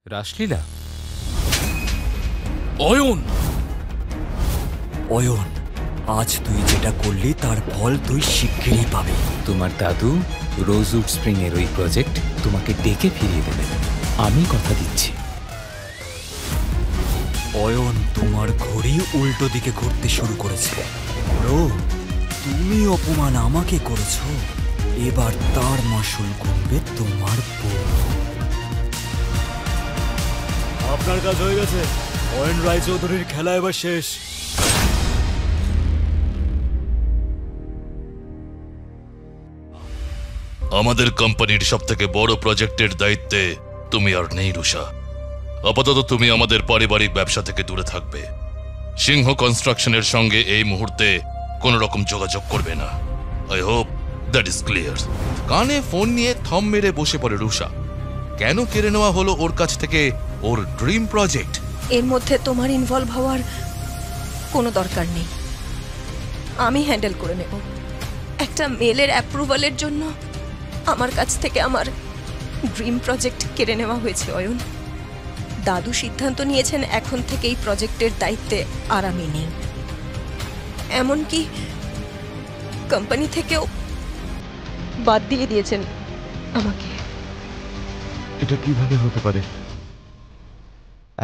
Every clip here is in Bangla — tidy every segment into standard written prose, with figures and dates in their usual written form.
রাসলীলা। অয়ন, অয়ন, আজ তুই যেটা করলি তার ফল তুই শিগগিরই পাবি। তোমার দাদু রোজউড স্প্রিং এর ওই প্রজেক্ট তোমাকে ডেকে ফিরিয়ে দেবে, আমি কথা দিচ্ছি। অয়ন, তোমার ঘড়ি উল্টো দিকে ঘুরতে শুরু করেছে। ব্রো, তুমি অপমান আমাকে করেছো, এবার তার মাসুল গুনবে তোমার বউ। আপনার কাজ হয়ে গেছে। অয়ন রায়চৌধুরীর খেলা এবার শেষ। আমাদের কোম্পানির সবথেকে বড় প্রজেক্টের দায়িত্বে তুমি আর নেই রুষা। আপাতত তুমি আমাদের পারিবারিক ব্যবসা থেকে দূরে থাকবে। সিংহ কনস্ট্রাকশনের সঙ্গে এই মুহূর্তে কোনো রকম যোগাযোগ করবে না। I hope that is clear. কানে ফোন নিয়ে থম মেরে বসে পড়ে রুষা। কেন কেড়ে নেওয়া হলো ওর কাছ থেকে ওর ড্রিম প্রজেক্ট? এর মধ্যে তোমার ইনভলভ হওয়ার কোনো দরকার নেই, আমি হ্যান্ডেল করে নেব। একটা মেলের অ্যাপ্রুভালের জন্য আমার কাছ থেকে আমার ড্রিম প্রজেক্ট কেড়ে নেওয়া হয়েছে অয়ন। দাদু সিদ্ধান্ত নিয়েছেন এখন থেকে এই প্রজেক্টের দায়িত্বে আর আমি নেই। এমনকি কোম্পানি থেকেও বাদ দিয়ে দিয়েছেন আমাকে। এটা কিভাবে হতে পারে?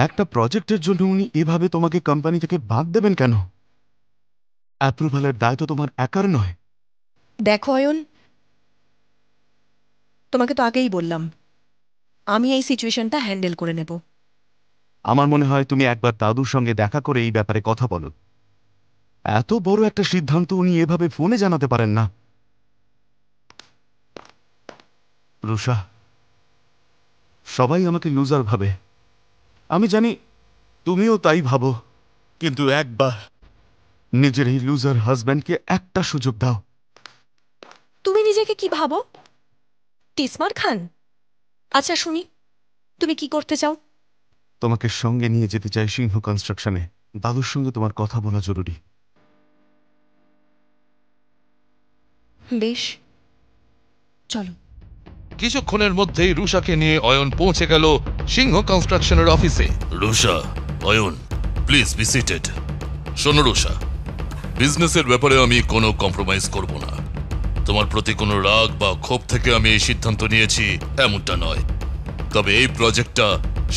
একটা প্রজেক্টের জন্য উনি এভাবে তোমাকে কোম্পানি থেকে বাদ দেবেন কেন? অ্যাপ্রুভালের দায় তো তোমার একার নয়। দেখো অয়ন, তোমাকে তো আগেই বললাম আমি এই সিচুয়েশনটা হ্যান্ডেল করে নেব। আমার মনে হয় তুমি একবার দাদুর সঙ্গে দেখা করে এই ব্যাপারে কথা বলো। এত বড় একটা সিদ্ধান্ত উনি এভাবে ফোনে জানাতে পারেন না। রুষা, সবাই আমাকে লুজার ভাবে, আমি জানি তুমিও তাই ভাবো, কিন্তু একবার নিজের এই লুজার হাজব্যান্ডকে একটা সুযোগ দাও। তুমি নিজেকে কি ভাবো, টিসমার খান? আচ্ছা শুনি, তুমি কি করতে চাও? তোমাকে সঙ্গে নিয়ে যেতে চাই সিংহ কনস্ট্রাকশনে। দাদুর সঙ্গে তোমার কথা বলা জরুরি। বেশ, চলো। কিছুক্ষণের মধ্যেই রুষাকে নিয়ে অয়ন পৌঁছে গেল সিংহ কনস্ট্রাকশনের অফিসে। Rusha, Ayan, please be seated. শোনো রুষা, বিজনেসের ব্যাপারে আমি কোনো কম্প্রোমাইজ করব না। তোমার প্রতি কোনো রাগ বা ক্ষোভ থেকে আমি এই সিদ্ধান্ত নিয়েছি এমনটা নয়। তবে এই প্রজেক্টটা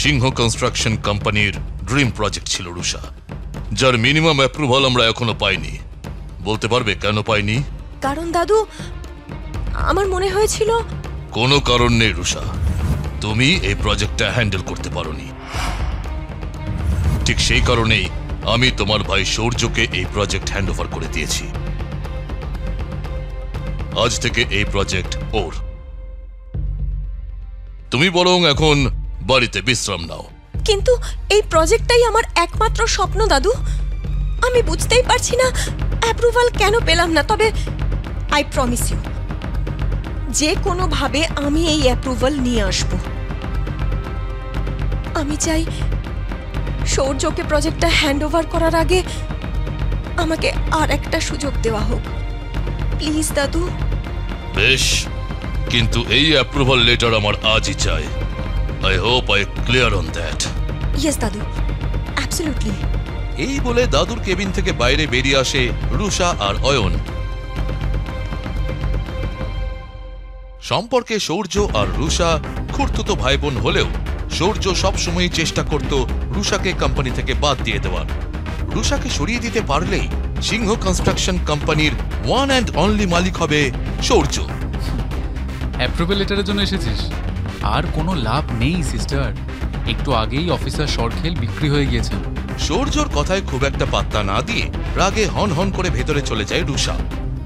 সিংহ কনস্ট্রাকশন কোম্পানির ড্রিম প্রজেক্ট ছিল রুষা, যার মিনিমাম অ্যাপ্রুভাল আমরা এখনো পাইনি। বলতে পারবে কেন পাইনি? কারণ দাদু, আমার মনে হয়েছিল। কোনো কারণ নেই রুষা, তুমি এই প্রজেক্টটা হ্যান্ডেল করতে পারোনি। ঠিক সেই কারণেই আমি তোমার ভাই সূর্যকে এই প্রজেক্ট হ্যান্ড ওভার করে দিয়েছি। আজ থেকে এই প্রজেক্ট ওর। তুমি বরং এখন বাড়িতে বিশ্রাম নাও। কিন্তু এই প্রজেক্টটাই আমার একমাত্র স্বপ্ন দাদু। আমি বুঝতেই পারছি না অ্যাপ্রুভাল কেন পেলাম না। তবে আই প্রমিস ইউ, যে কোনোভাবে আমি এই অ্যাপ্রুভাল নিয়ে আসব। আমি চাই সূর্যকে প্রজেক্টটা হ্যান্ড ওভার করার আগে আমাকে আর একটা সুযোগ দেওয়া হোক, প্লিজ দাদু। বেশ, কিন্তু এই অ্যাপ্রুভাল লেটার আমার আজই চাই। I hope I clear on that. Yes দাদু, অ্যাবসলিউটলি। এই বলে দাদুর কেবিন থেকে বাইরে বেরিয়ে আসে রুষা আর অয়ন। সম্পর্কে সূর্য আর রুষা খুড়তুতো ভাই বোন হলেও সূর্য সবসময় চেষ্টা করত রুষাকে কোম্পানি থেকে বাদ দিয়ে দেওয়ার। রুষাকে সরিয়ে দিতে পারলেই সিংহ কনস্ট্রাকশন কোম্পানির ওয়ান অ্যান্ড অনলি মালিক হবে সূর্য। অ্যাপ্রুভাল লেটারের জন্য এসেছিস? আর কোনো লাভ নেই সিস্টার, একটু আগেই অফিসার সরখেল বিক্রি হয়ে গিয়েছেন। সূর্যর কথায় খুব একটা পাত্তা না দিয়ে রাগে হন হন করে ভেতরে চলে যায় রুষা।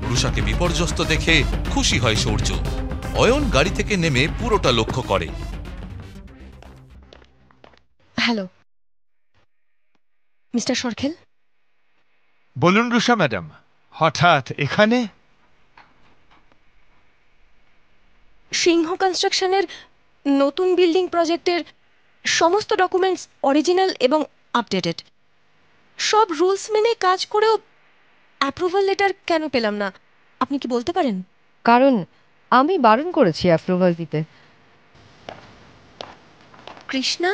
রুষাকে বিপর্যস্ত দেখে খুশি হয় সূর্য। অয়ন গাড়ি থেকে নেমে পুরোটা লক্ষ্য করে। Hello mister Sarkhel. বলুন রুষা ম্যাডাম, হঠাৎ এখানে? সিংহ কনস্ট্রাকশনের নতুন বিল্ডিং প্রজেক্টের সমস্ত ডকুমেন্টস অরিজিনাল এবং আপডেটেড। সব রুলস মেনে কাজ করেও অ্যাপ্রুভাল লেটার কেন পেলাম না, আপনি কি বলতে পারেন? কারণ আমি বারণ করেছি অ্যাপ্রুভাল দিতে। কৃষ্ণা,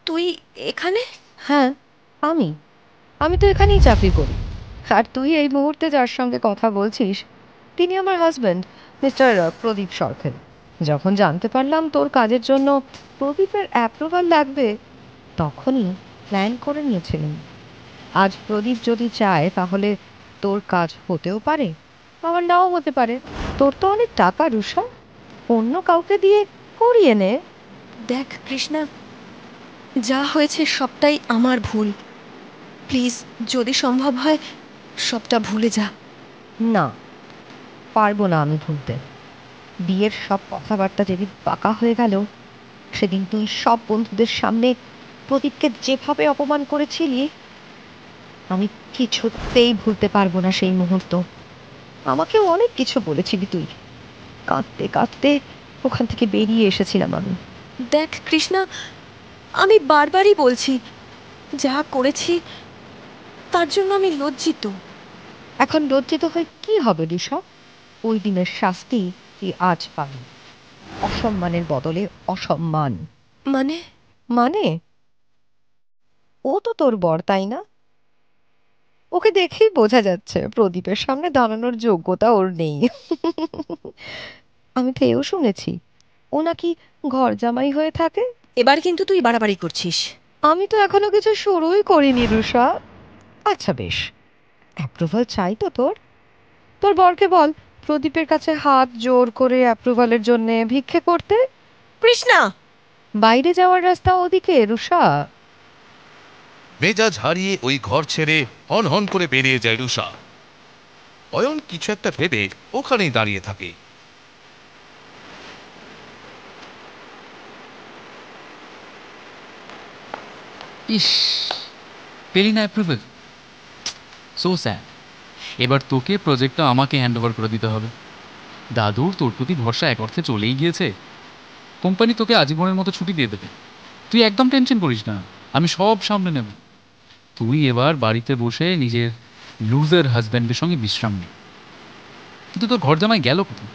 তুই এখানে? হ্যাঁ, আমি আমি তো এখানেই চাকরি করি। আর তুই এই মুহূর্তে যার সঙ্গে কথা বলছিস তিনি আমার হাজব্যান্ড, মিস্টার প্রদীপ সরকার। যখন জানতে পারলাম তোর কাজের জন্য প্রদীপের অ্যাপ্রুভাল লাগবে, তখনই প্ল্যান করে নিয়েছিলাম। আজ প্রদীপ যদি চায় তাহলে তোর কাজ হতেও পারে, আবার নাও হতে পারে। তোর তো অনেক টাকা রুষা, অন্য কাউকে দিয়ে করিয়ে নে। দেখ কৃষ্ণা, যা হয়েছে সবটাই আমার ভুল। প্লিজ, যদি সম্ভব হয় সবটা ভুলে যা। না, পারবো না আমি ভুলতে। বিয়ের সব কথাবার্তা যেদিন পাকা হয়ে গেল, সেদিন তুই সব বন্ধুদের সামনে প্রদীপকে যেভাবে অপমান করেছিলি, আমি কিছুতেই ভুলতে পারবো না সেই মুহূর্ত। আমাকেও অনেক কিছু বলেছিলি তুই। কাঁদতে কাঁদতে ওখান থেকে বেরিয়ে এসেছিলাম আমি। দেখ কৃষ্ণা, আমি বারবারই বলছি, যা করেছি তার জন্য আমি লজ্জিত। এখন লজ্জিত হয়ে কি হবে ঋষভ? ওই দিনের শাস্তি তুই আজ পাবি। অসম্মানের বদলে অসম্মান। মানে? মানে ও তো তোর বর, তাই না? ওকে দেখেই বোঝা যাচ্ছে প্রদীপের সামনে দাঁড়ানোর যোগ্যতা ওর নেই। আমি তো এও শুনেছি ও নাকি ঘর জামাই হয়ে থাকে। এবার কিন্তু তুই বাড়াবাড়ি করছিস। আমি তো এখনো কিছু শুরুই করিনি রুষা। আচ্ছা বেশ, অ্যাপ্রুভাল চাই তো তোর? তোর বরকে বল প্রদীপের কাছে হাত জোর করে অ্যাপ্রুভালের জন্য ভিক্ষে করতে। কৃষ্ণা! বাইরে যাওয়ার রাস্তা ওদিকে রুষা। মেজাজ হারিয়ে ওই ঘর ছেড়ে হন হন করে বেরিয়ে যায় রুষা। অয়ন কিছু একটা ভেবে ওখানেই দাঁড়িয়ে থাকে। ইস, পেলি না অ্যাপ্রুভেল? So sad. এবার তোকে প্রজেক্টটা আমাকে হ্যান্ড ওভার করে দিতে হবে। দাদুর তোর প্রতি ভরসা এক অর্থে চলেই গিয়েছে। কোম্পানি তোকে আজীবনের মতো ছুটি দিয়ে দেবে। তুই একদম টেনশন করিস না, আমি সব সামলে নেব। তুই এবার বাড়িতে বসে নিজের লুজার হাজব্যান্ডের সঙ্গে বিশ্রাম নে। কিন্তু তোর ঘর জামাই গেল কোথায়?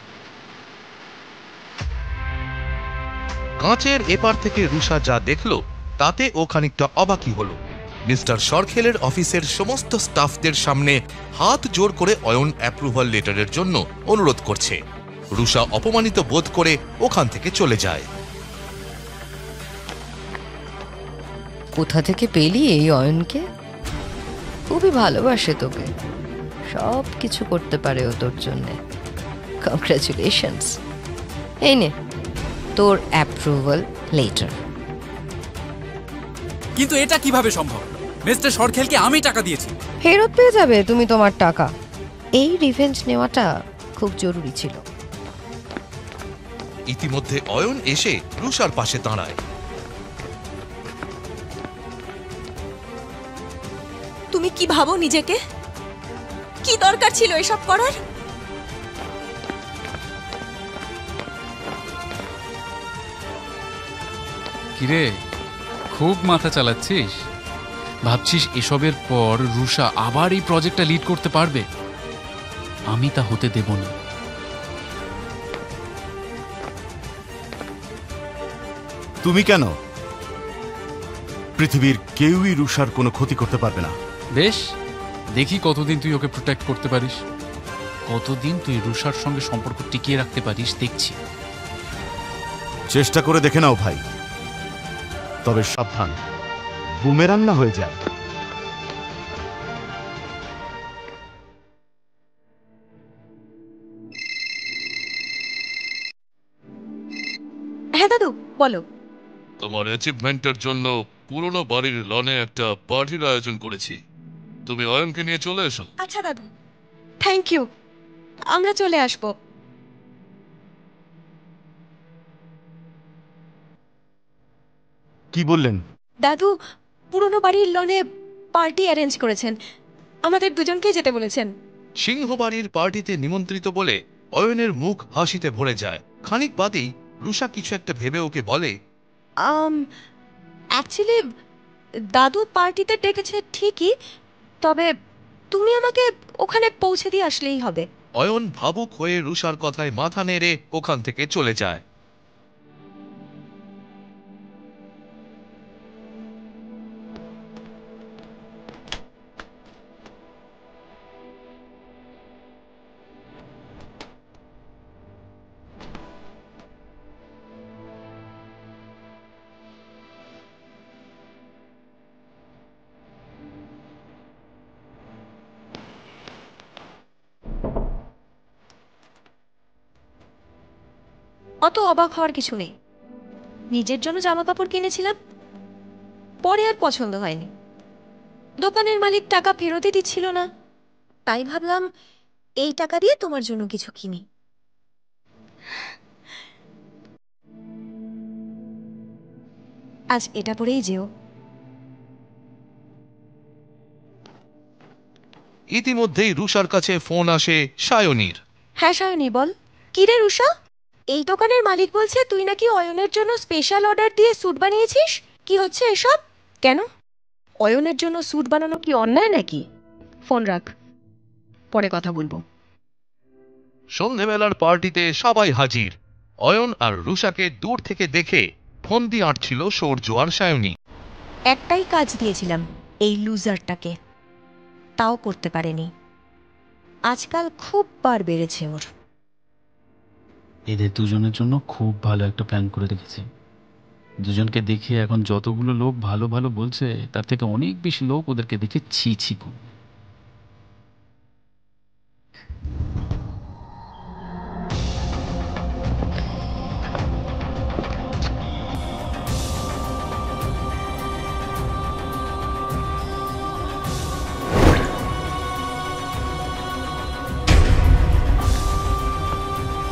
কাঁচের এপার থেকে রুষা যা দেখলো তাতে ও খানিকটা অবাকই হলো। মিস্টার সরখেলের অফিসের সমস্ত স্টাফদের সামনে হাত জোর করে অয়ন অ্যাপ্রুভাল লেটারের জন্য অনুরোধ করছে। রুষা অপমানিত বোধ করে ওখান থেকে চলে যায়। কোথা থেকে পেলি এই অয়নকে? খুবই ভালোবাসে তোকে, সব কিছু করতে পারে ও তোর জন্যে। কংগ্রাচুলেশনস। এই নে তোর অ্যাপ্রুভাল লেটার। কিন্তু এটা কিভাবে সম্ভব? মিস্টার সরখেলকে আমি টাকা দিয়েছি। ফেরত পেয়ে যাবে তুমি তোমার টাকা। এই রিভেঞ্জ নেওয়াটা খুব জরুরি ছিল। ইতিমধ্যে অয়ন এসে রুষার পাশে দাঁড়ায়। তুমি কি ভাবো নিজেকে? কি দরকার ছিল এসব করার? কিরে, খুব মাথা চালাচ্ছিস? ভাবছিস এসবের পর রুষা আবার এই প্রজেক্টটা লিড করতে পারবে? আমি তা হতে দেব না। তুমি কেন? পৃথিবীর কেউই রুষার কোনো ক্ষতি করতে পারবে না। বেশ, দেখি কতদিন তুই ওকে প্রোটেক্ট করতে পারিস, কতদিন তুই রুষার সঙ্গে সম্পর্ক টিকিয়ে রাখতে পারিস দেখছি। চেষ্টা করে দেখে নাও ভাই, তবে সাবধান, বুমেরাং না হয়ে যায়। হ্যাঁ দাদু, বলো। তোমার অ্যাচিভমেন্টের জন্য পুরনো বাড়ির লনে একটা পার্টির আয়োজন করেছি। তুমি অয়নকে নিয়ে চলে এসো। আচ্ছা দাদু, থ্যাংক ইউ, আমরা চলে আসবো। কি বললেন? দাদু পুরনো বাড়ির লনে পার্টি অ্যারেঞ্জ করেছেন, আমাদের দুজনকেই যেতে বলেছেন। সিংহবাড়ির পার্টিতে নিমন্ত্রিত বলে অয়নের মুখ হাসিতে ভরে যায়। খানিক বাদেই রুষা কিছু একটা ভেবে ওকে বলে, অ্যাকচুয়ালি দাদু পার্টিতে ডেকেছে ঠিকই, তবে তুমি আমাকে ওখানে পৌঁছে দিয়ে আসলেই হবে। অয়ন ভাবুক হয়ে রুষার কথায় মাথা নেড়ে ওখান থেকে চলে যায়। অত অবাক হওয়ার কিছু নেই। নিজের জন্য জামা কাপড় কিনেছিলাম, পরে আর পছন্দ হয়নি। দোকানের মালিক টাকা ফেরতই দিচ্ছিল না, তাই ভাবলাম এই টাকা দিয়ে তোমার জন্য কিছু কিনি। আজ এটা পরেই যেও। ইতিমধ্যেই রুষার কাছে ফোন আসে সায়নীর। হ্যাঁ সায়নী, বল। কি রে রুষা, এই দোকানের মালিক বলছে তুই নাকি অয়নের জন্য স্পেশাল অর্ডার দিয়ে স্যুট বানিয়েছিস। কি হচ্ছে এসব? কেন, অয়নের জন্য স্যুট বানানো কি অন্যায় নাকি? ফোন রাখ, পরে কথা বলবো। সন্ধেবেলার পার্টিতে সবাই হাজির। অয়ন আর রুষাকে দূর থেকে দেখে ফোন দিয়ে আঁটছিল সূর্য আর সায়নী। একটাই কাজ দিয়েছিলাম এই লুজারটাকে, তাও করতে পারেনি। আজকাল খুব বার বেড়েছে ওর। এদের দুজনের জন্য খুব ভালো একটা প্ল্যান করে রেখেছি। দুজনকে দেখে এখন যতগুলো লোক ভালো ভালো বলছে, তার থেকে অনেক বেশি লোক ওদেরকে দেখে ছি ছি করবে।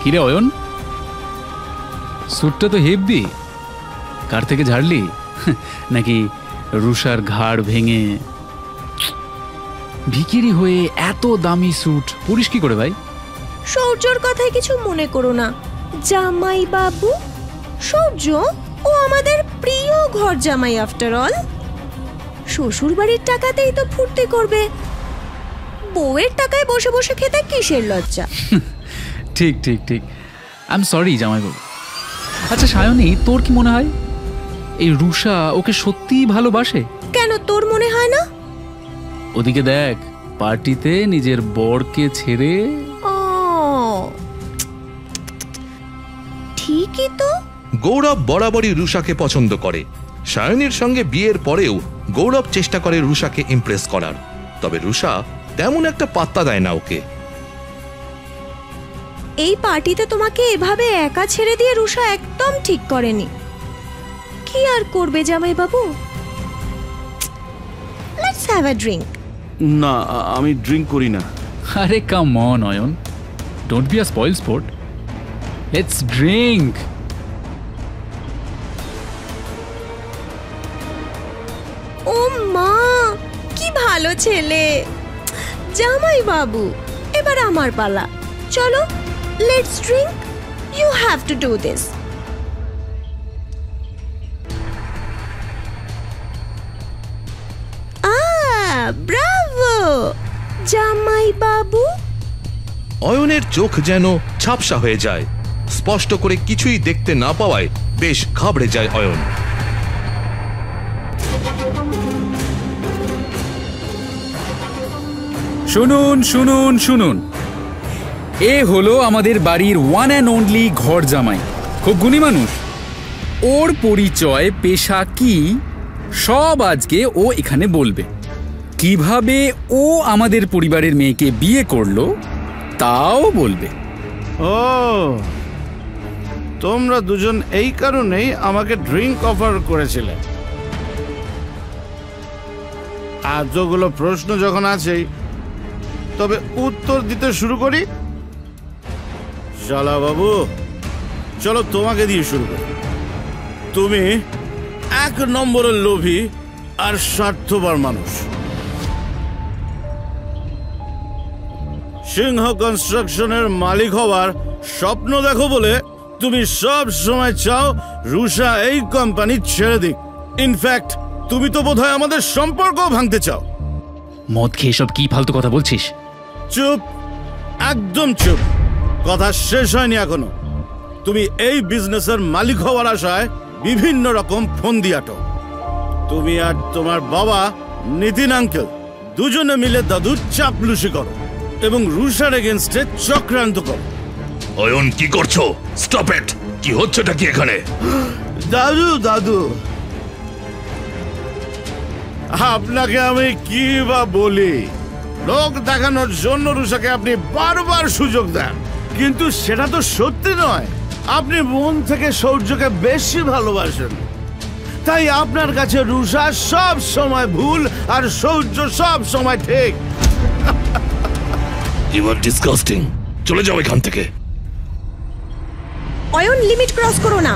কিরে অয়ন, স্যুটটা তো হেভি। কার থেকে ঝাড়লি? নাকি রুষার ঘাড় ভেঙে? ভিখিরি হয়ে এত দামি স্যুট পরিস কি করে ভাই? সূর্যর কথায় কিছু মনে করো না জামাই বাবু। সূর্য ও আমাদের প্রিয় ঘর জামাই, আফটার অল। শ্বশুর বাড়ির টাকাতেই তো ফুর্তি করবে, বউয়ের টাকায় বসে বসে খেতে কিসের লজ্জা? ঠিক ঠিক ঠিক, আই এম সরি জামাইবাবু। আচ্ছা সায়নী, তোর কি মনে হয় এই রুষা ওকে সত্যিই ভালোবাসে? কেন, তোর মনে হয় না? ওদিকে দেখ, পার্টিতে নিজের বরকে ছেড়ে। ও ঠিকই তো। গৌরব বরাবরই রুষাকে পছন্দ করে। সায়নীর সঙ্গে বিয়ের পরেও গৌরব চেষ্টা করে রুষাকে ইমপ্রেস করার, তবে রুষা তেমন একটা পাত্তা দেয় না ওকে। এই পার্টিতে তোমাকে এভাবে একা ছেড়ে দিয়ে রুষা একদম ঠিক করেনি। কি আর করবে জামাই বাবু? Let's have a drink. না, আমি ড্রিঙ্ক করি না। আরে come on Ayan, don't be a spoil sport, let's drink. ও মা, কি ভালো ছেলে জামাই বাবু। এবার আমার পালা, চলো let's drink. You have to do this. Bravo জামাই বাবু। অয়নের চোখ যেন ঝাপসা হয়ে যায়, স্পষ্ট করে কিছুই দেখতে না পাওয়ায় বেশ ঘাবড়ে যায় অয়ন। শুনুন শুনুন শুনুন, এ হলো আমাদের বাড়ির ওয়ান অ্যান্ড অনলি ঘর জামাই। খুব গুণী মানুষ। ওর পরিচয়, পেশা কি, সব আজকে ও এখানে বলবে। কিভাবে ও আমাদের পরিবারের মেয়েকে বিয়ে করলো তাও বলবে। ও, তোমরা দুজন এই কারণেই আমাকে ড্রিঙ্ক অফার করেছিলে। এতগুলো প্রশ্ন যখন আছেই, তবে উত্তর দিতে শুরু করি। শালা বাবু, চলো তোমাকে দিয়ে শুরু করি। তুমি এক নম্বরের লোভী আর স্বার্থপর মানুষ। সিংহ কনস্ট্রাকশনের মালিক হওয়ার স্বপ্ন দেখো বলে তুমি সব সময় চাও রুষা এই কোম্পানি ছেড়ে দিক। ইনফ্যাক্ট তুমি তো বোধহয় আমাদের সম্পর্ক ভাঙতে চাও। মদ খেয়ে সব কি ফালতু কথা বলছিস? চুপ, একদম চুপ। কথা শেষ হয়নি এখনো। তুমি এই বিজনেসের মালিক হওয়ার আশায় বিভিন্ন রকম ফন্দি আটো। তুমি আর তোমার বাবা নিতিন আঙ্কেল দুজনে মিলে দাদুর চাপলুসি করো এবং রুষার এগেনস্টে চক্রান্ত করো। অয়ন, কি করছো? Stop it! কি হচ্ছেটা কি এখানে? দাদু দাদু, আপনাকে আমি কি বা বলি? লোক দেখানোর জন্য রুষাকে আপনি বারবার সুযোগ দেন, কিন্তু সেটা তো সত্যি নয়। আপনি মন থেকে সৌর্যকে বেশি ভালোবাসেন, তাই আপনার কাছে রুষা সব সময় ভুল আর সৌর্য সব সময় ঠিক। You are disgusting. চলে যাও এখান থেকে। অয়ন, লিমিট ক্রস করো না।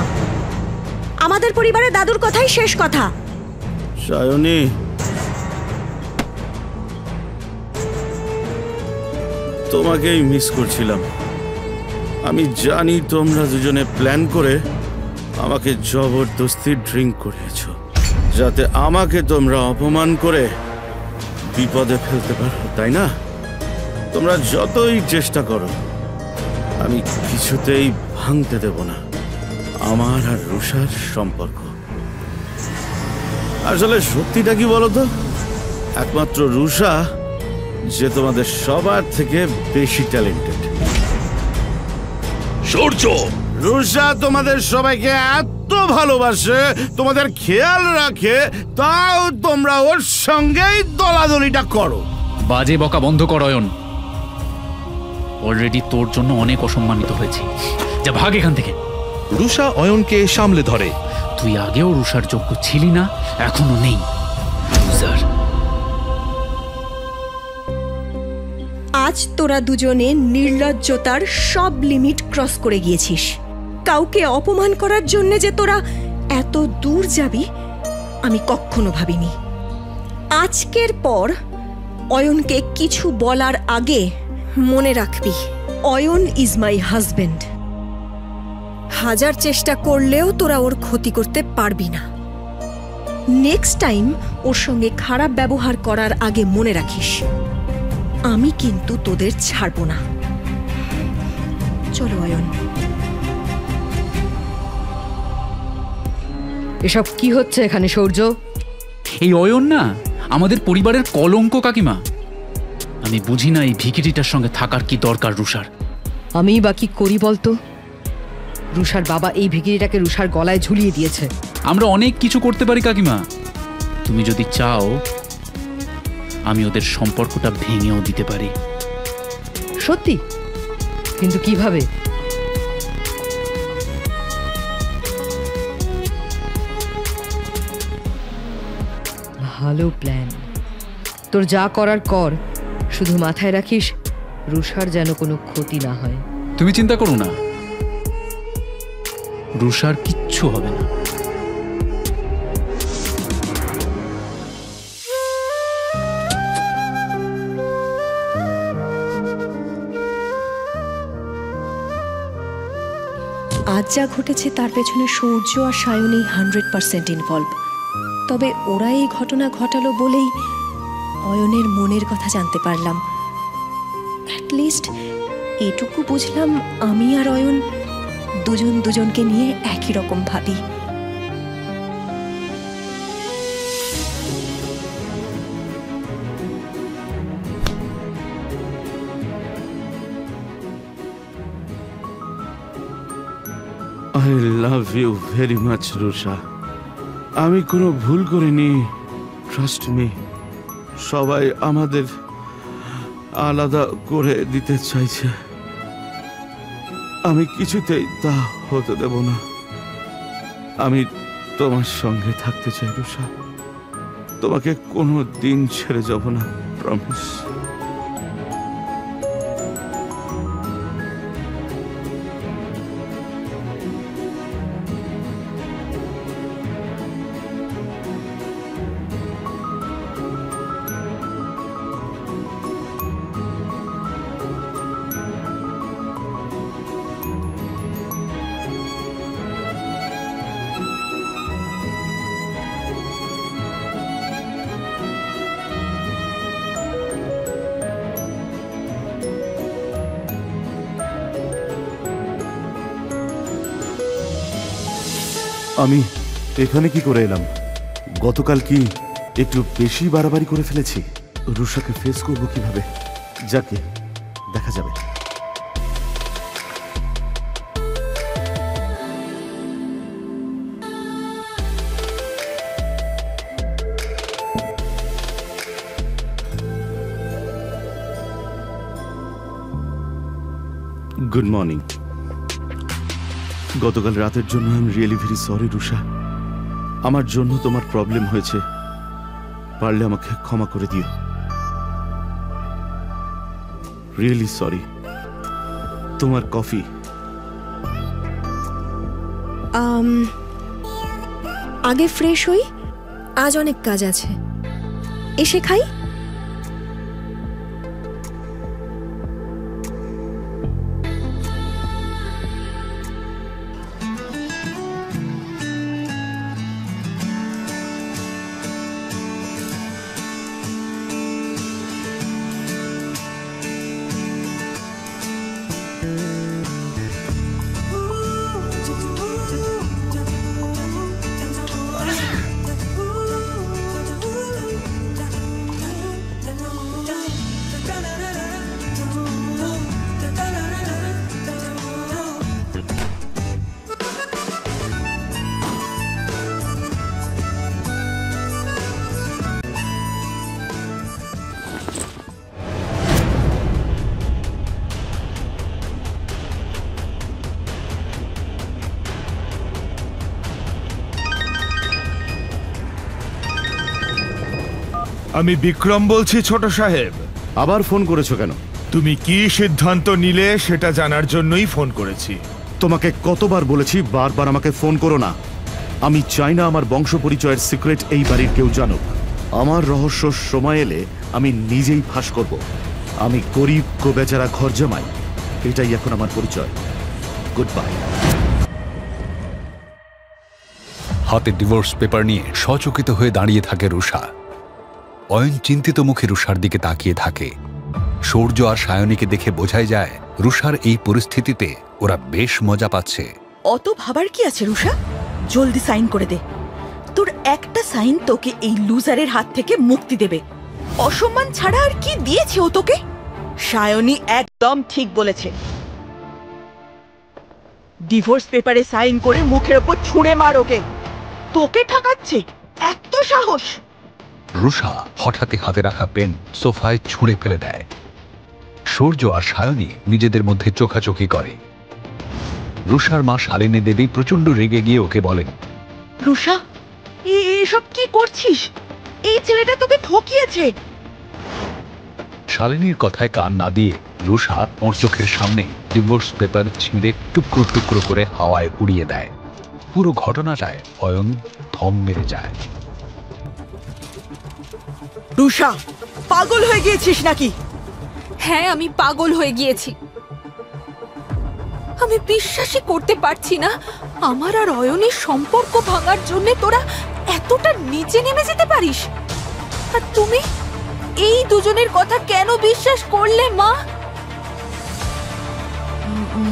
আমাদের পরিবারে দাদুর কথাই শেষ কথা। সায়নী, তোমাকেই মিস করছিলাম। আমি জানি তোমরা দুজনে প্ল্যান করে আমাকে জবরদস্তি ড্রিঙ্ক করিয়েছো, যাতে আমাকে তোমরা অপমান করে বিপদে ফেলতে পারো, তাই না? তোমরা যতই চেষ্টা করো, আমি কিছুতেই ভাঙতে দেব না আমার আর রুষার সম্পর্ক। আসলে সত্যিটা কি বলো তো, একমাত্র রুষা যে তোমাদের সবার থেকে বেশি ট্যালেন্টেড। সূর্য, রুষা তোমাদের সবাইকে এত ভালোবাসে, তোমাদের খেয়াল রাখে, তাও তোমরা ওর সঙ্গেই দলাদলিটা করো। বাজে বকা বন্ধ কর অয়ন। অলরেডি তোর জন্য অনেক অসম্মানিত হয়েছি। যা ভাগ এখান থেকে। রুষা অয়নকে সামলে ধরে। তুই আগেও রুষার যোগ্য ছিলি না, এখনো নেই। লুজার। আজ তোরা দুজনে নির্লজ্জতার সব লিমিট ক্রস করে গিয়েছিস। কাউকে অপমান করার জন্য যে তোরা এত দূর যাবি আমি কখনো ভাবিনি। আজকের পর অয়নকে কিছু বলার আগে মনে রাখবি, অয়ন ইজ মাই হাজবেন্ড। হাজার চেষ্টা করলেও তোরা ওর ক্ষতি করতে পারবি না। নেক্সট টাইম ওর সঙ্গে খারাপ ব্যবহার করার আগে মনে রাখিস, আমি কিন্তু তোদের ছাড়ব না। চলো অয়ন। এসব কি হচ্ছে এখানে সৌর্য? এই অয়ন না আমাদের পরিবারের কলঙ্ক কাকিমা। আমি বুঝি না এই ভিখিরিটার সঙ্গে থাকার কি দরকার রুষার। আমি বা কি করি বলতো? রুষার বাবা এই ভিখিরিটাকে রুষার গলায় ঝুলিয়ে দিয়েছে। আমরা অনেক কিছু করতে পারি কাকিমা। তুমি যদি চাও আমি ওদের সম্পর্কটা ভেঙেও দিতে পারি। সত্যি? কিন্তু কিভাবে? ভালো প্ল্যান। তোর যা করার কর, শুধু মাথায় রাখিস রুষার যেন কোনো ক্ষতি না হয়। তুমি চিন্তা করো না, রুষার কিচ্ছু হবে না। আজ যা ঘটেছে তার পেছনে সূর্য আর সায়নী 100% ইনভলভ। তবে ওরা এই ঘটনা ঘটালো বলেই অয়নের মনের কথা জানতে পারলাম। অ্যাটলিস্ট এটুকু বুঝলাম আমি আর অয়ন দুজন দুজনকে নিয়ে একই রকম ভাবি। I love you very much Rusha. আমি কোনো ভুল করিনি, ট্রাস্ট মি। সবাই আমাদের আলাদা করে দিতে চাইছে, আমি কিছুতেই তা হতে দেব না। আমি তোমার সঙ্গে থাকতে চাই রুষা, তোমাকে কোনো দিন ছেড়ে যাব না, প্রমিস। আমি এখানে কি করে এলাম? গতকাল কি একটু বেশি বাড়াবাড়ি করে ফেলেছি? রুষাকে ফেস করবো কিভাবে? যাকে দেখা যাবে। Good morning. গতকাল রাতের জন্য I am really very sorry Rusha. আমার জন্য তোমার প্রবলেম হয়েছে, পারলে আমাকে ক্ষমা করে দিও। Really sorry. তোমার কফি। আগে ফ্রেশ হই, আজ অনেক কাজ আছে, এসে খাই। আমি বিক্রম বলছি ছোট সাহেব। আবার ফোন করেছো কেন? তুমি কি সিদ্ধান্ত নিলে সেটা জানার জন্যই ফোন করেছি। তোমাকে কতবার বলেছি বারবার আমাকে ফোন করো না। আমি চাই না আমার বংশ পরিচয়ের সিক্রেট এই বাড়ির কেউ জানুক। আমার রহস্য সময় এলে আমি নিজেই ফাঁস করব। আমি গরিব বেচারা ঘর জামাই, এটাই এখন আমার পরিচয়। Good bye. হাতে ডিভোর্স পেপার নিয়ে সচকিত হয়ে দাঁড়িয়ে থাকে রুষা। অয়ন চিন্তিত মুখে রুষার দিকে তাকিয়ে থাকে। সূর্য আর সায়নীকে দেখে বোঝাই যায় রুষার এই পরিস্থিতিতে ওরা বেশ মজা পাচ্ছে। অত ভাবার কি আছে রুষা, জলদি সাইন করে দে। তোর একটা সাইন তোকে এই লুজারের হাত থেকে মুক্তি দেবে। অসম্মান ছাড়া আর কি দিয়েছে ও তোকে? সায়নী একদম ঠিক বলেছে। ডিভোর্স পেপারে সাইন করে মুখের ওপর ছুঁড়ে মার ওকে। তোকে ঠকাচ্ছে, এত সাহস! রুষা হঠাৎই হাতে রাখা পেন সোফায় ছুঁড়ে ফেলে দেয়। সূর্য আর সায়নী নিজেদের মধ্যে চোখাচোখি করে। রুষার মা শালিনী দেবী প্রচন্ড রেগে গিয়ে ওকে বলেন, রুষা, এসব কি করছিস? এই ছেলেটা তোকে ঠকিয়েছে। শালিনীর কথায় কান না দিয়ে রুষা ওর চোখের সামনে ডিভোর্স পেপার ছিঁড়ে টুকরো টুকরো করে হাওয়ায় উড়িয়ে দেয়। পুরো ঘটনাটায় অয়ন থম মেরে যায়। রুষা, পাগল হয়ে গিয়েছিস নাকি? হ্যাঁ, আমি পাগল হয়ে গিয়েছি। আমি বিশ্বাসই করতে পারছি না আমার আর অয়নের সম্পর্ক ভাঙার জন্য তোরা এতটা নিচে নেমে যেতে পারিস। আর তুমি এই দুজনের কথা কেন বিশ্বাস করলে মা?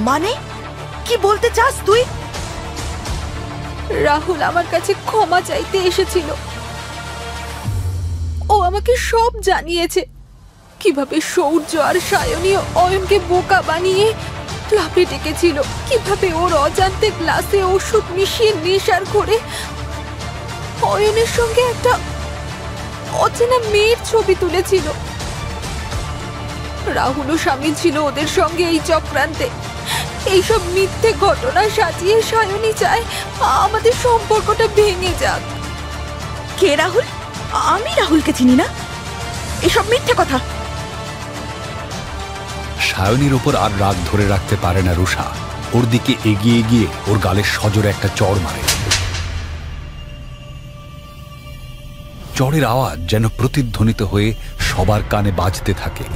মানে কি বলতে চাস তুই? রাহুল আমার কাছে ক্ষমা চাইতে এসেছিল। ও আমাকে সব জানিয়েছে, কিভাবে সূর্য আর সায়নী অয়নকে বোকা বানিয়ে ক্লাবে ডেকেছিল, কিভাবে ওর অজান্তে গ্লাসে ওষুধ মিশিয়ে নেশার করে অয়নের সঙ্গে একটা অচেনা মেয়ের ছবি তুলেছিল। রাহুলও সামিল ছিল ওদের সঙ্গে এই চক্রান্তে। এইসব মিথ্যে ঘটনা সাজিয়ে সায়নী চায় আমাদের সম্পর্কটা ভেঙে যাক। কে রাহুল? আমি রাহুলকে চিনি না, এসব মিথ্যে কথা। সায়নীর ওপর আর রাগ ধরে রাখতে পারে না রুষা। ওর দিকে এগিয়ে গিয়ে ওর গালে সজোরে একটা চড় মারে। চড়ের আওয়াজ যেন প্রতিধ্বনিত হয়ে সবার কানে বাজতে থাকে।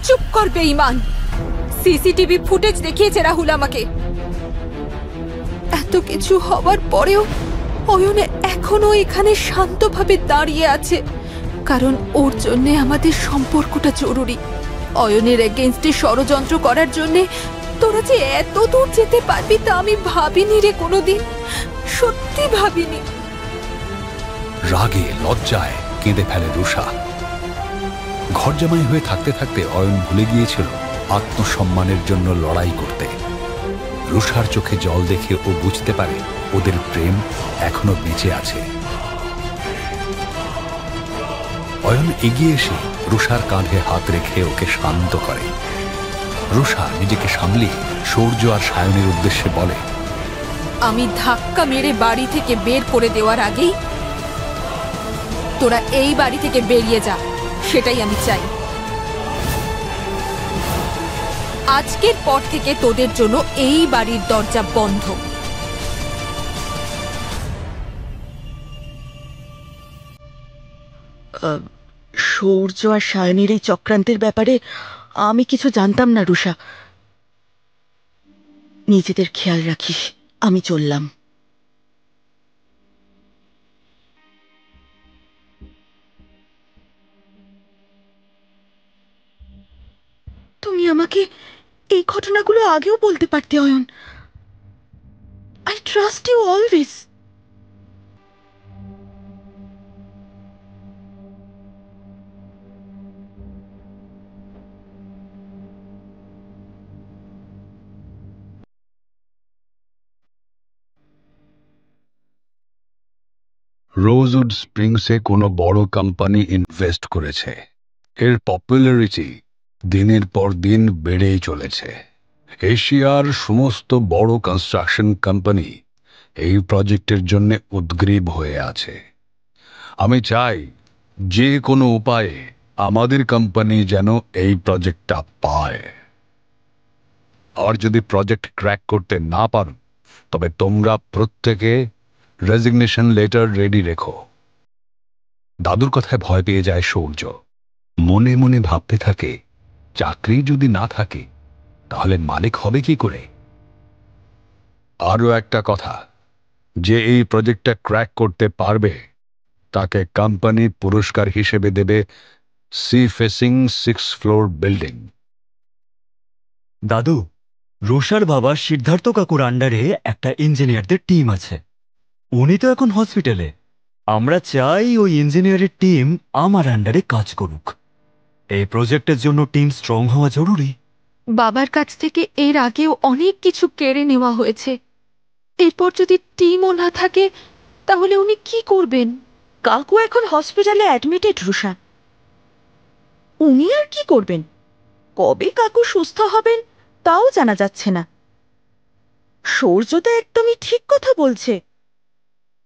চুপ কর বেঈমান! সিসিটিভি ফুটেজ দেখিয়েছে রাহুল আমাকে। এত কিছু হবার পরেও অয়ন এখনো এখানে শান্তভাবে দাঁড়িয়ে আছে, কারণ ওর জন্য আমাদের সম্পর্কটা জরুরি। অয়নের এগেইনস্টে ষড়যন্ত্র করার জন্য তোরা যে এত দূর যেতে পারবি তা আমি ভাবিনি রে কোনোদিন, সত্যি ভাবিনি। রাগে লজ্জায় কেঁদে ফেলে রুষা। ঘর জামাই হয়ে থাকতে থাকতে অয়ন ভুলে গিয়েছিল আত্মসম্মানের জন্য লড়াই করতে। রুষার চোখে জল দেখে ও বুঝতে পারে ওদের প্রেম এখনো বেঁচে আছে। অয়ন এগিয়ে এসে রুষার কাঁধে হাত রেখে ওকে শান্ত করে। রুষা নিজেকে সামলিয়ে সূর্য আর সায়নের উদ্দেশ্যে বলে, আমি ধাক্কা মেরে বাড়ি থেকে বের করে দেওয়ার আগেই তোরা এই বাড়ি থেকে বেরিয়ে যা, সেটাই আমি চাই। আজকের পর থেকে তোদের জন্য এই বাড়ির দরজা বন্ধ। সূর্য আর সায়নীর এই চক্রান্তের ব্যাপারে আমি কিছু জানতাম না রুষা। নিজেদের খেয়াল রাখিস, আমি চললাম। তুমি আমাকে এই ঘটনাগুলো আগেও বলতে পারতে Ayan. I trust you always. Rosewood স্প্রিংসে কোনো বড় কোম্পানি ইনভেস্ট করেছে। এর পপুলারিটি দিনের পর দিন বেড়েই চলেছে। এশিয়ার সমস্ত বড় কনস্ট্রাকশন কোম্পানি এই প্রজেক্টের জন্য উদ্গ্রীব হয়ে আছে। আমি চাই যে কোনো উপায়ে আমাদের কোম্পানি যেন এই প্রজেক্টটা পায়। আর যদি প্রজেক্ট ক্র্যাক করতে না পারো তবে তোমরা প্রত্যেকে রেজিগনেশন লেটার রেডি রেখো। দাদুর কথায় ভয় পেয়ে যায় সূর্য। মনে মনে ভাবতে থাকে, চাকরি যদি না থাকে তাহলে মালিক হবে কি করে। আরও একটা কথা, যে এই প্রজেক্টটা ক্র্যাক করতে পারবে তাকে কোম্পানি পুরস্কার হিসেবে দেবে সি ফেসিং 6 ফ্লোর বিল্ডিং। দাদু, রুষার বাবা সিদ্ধার্থ কাকুর আন্ডারে একটা ইঞ্জিনিয়ারদের টিম আছে। উনি তো এখন হসপিটালে। আমরা চাই ওই ইঞ্জিনিয়ারের টিম আমার আন্ডারে কাজ করুক। এই প্রজেক্টের জন্য টিম স্ট্রং হওয়া জরুরি। বাবার কাছ থেকে এর আগেও অনেক কিছু কেড়ে নেওয়া হয়েছে। এরপর যদি টিমও না থাকে তাহলে উনি কি করবেন? কাকু এখন হসপিটালে অ্যাডমিটেড রুষা। উনি আর কি করবেন? কবে কাকু সুস্থ হবেন তাও জানা যাচ্ছে না। সূর্য তো একদমই ঠিক কথা বলছে।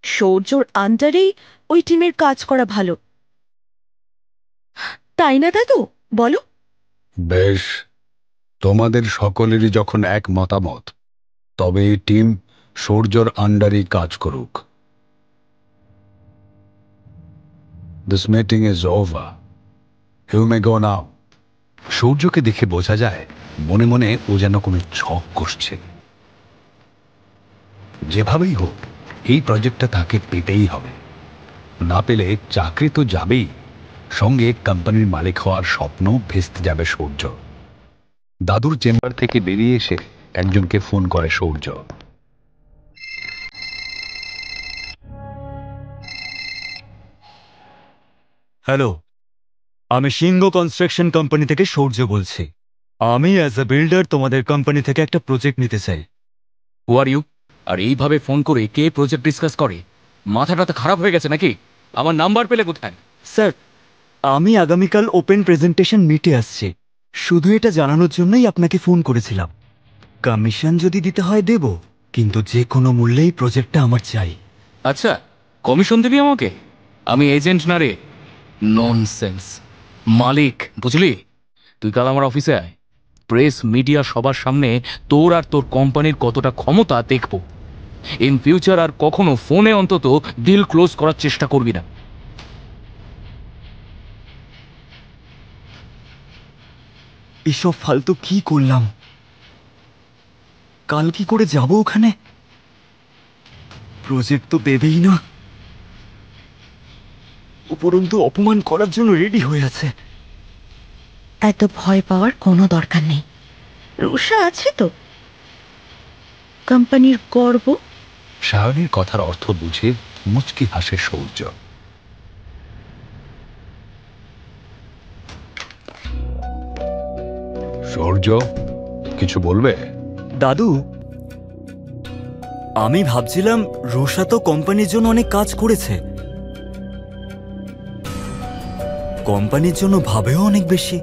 সূর্যর আন্ডারেই ওই টিমের কাজ করা ভালো, তাই না দাদু? বলো। বেশ, তোমাদের সকলেরই যখন এক মতামত, তবে এই টিম সূর্যর আন্ডারেই কাজ করুক। This meeting is over, you may go now. সূর্যকে দেখে বোঝা যায় মনে মনে ও যেন কোনো ছক কষছে। যেভাবেই হোক এই প্রজেক্টটা তাকে পেতেই হবে। না পেলে চাকরি তো যাবেই, সঙ্গে কোম্পানির মালিক হওয়ার স্বপ্ন ভেস্তে যাবে সূর্য। দাদুর চেম্বার থেকে বেরিয়ে এসে একজনকে ফোন করে সূর্য। হ্যালো, আমি সিংহ কনস্ট্রাকশন কোম্পানি থেকে সূর্য বলছি। আমি অ্যাজ এ বিল্ডার তোমাদের কোম্পানি থেকে একটা প্রজেক্ট নিতে চাই। হু আর ইউ? আর এইভাবে ফোন করে কে প্রজেক্ট ডিসকাস করে? মাথাটা তো খারাপ হয়ে গেছে নাকি? আমার নাম্বার পেলে কোথায়? স্যার, আমি আগামীকাল ওপেন প্রেজেন্টেশন মিটে আসছি। শুধু এটা জানানোর জন্যই আপনাকে ফোন করেছিলাম। কমিশন যদি দিতে হয় দেব, কিন্তু যে কোনো মূল্যেই প্রজেক্টটা আমার চাই। আচ্ছা, কমিশন দিবি আমাকে? আমি এজেন্ট না রে, ননসেন্স। মালিক, বুঝলি? তুই কাল আমার অফিসে আয়। প্রেস মিডিয়া সবার সামনে তোর আর তোর কোম্পানির কতটা ক্ষমতা দেখব। ইন ফিউচার আর কখনো ফোনে অন্তত ডিল ক্লোজ করার চেষ্টা করবি না। এসব ফালতু কি করলাম? কাল কি করে যাব ওখানে? প্রজেক্ট তো দেবেই না, উপরন্তু অপমান করার জন্য রেডি হয়ে আছে। এত ভয় পাওয়ার কোনো দরকার নেই। রুষা আছে তো, কোম্পানির গর্ব। সায়নীর কথার অর্থ বুঝে মুচকি হাসে সূর্য। সূর্য, কিছু বলবে? দাদু, আমি ভাবছিলাম রুষা তো কোম্পানির জন্য অনেক কাজ করেছে, কোম্পানির জন্য ভাবেও অনেক বেশি।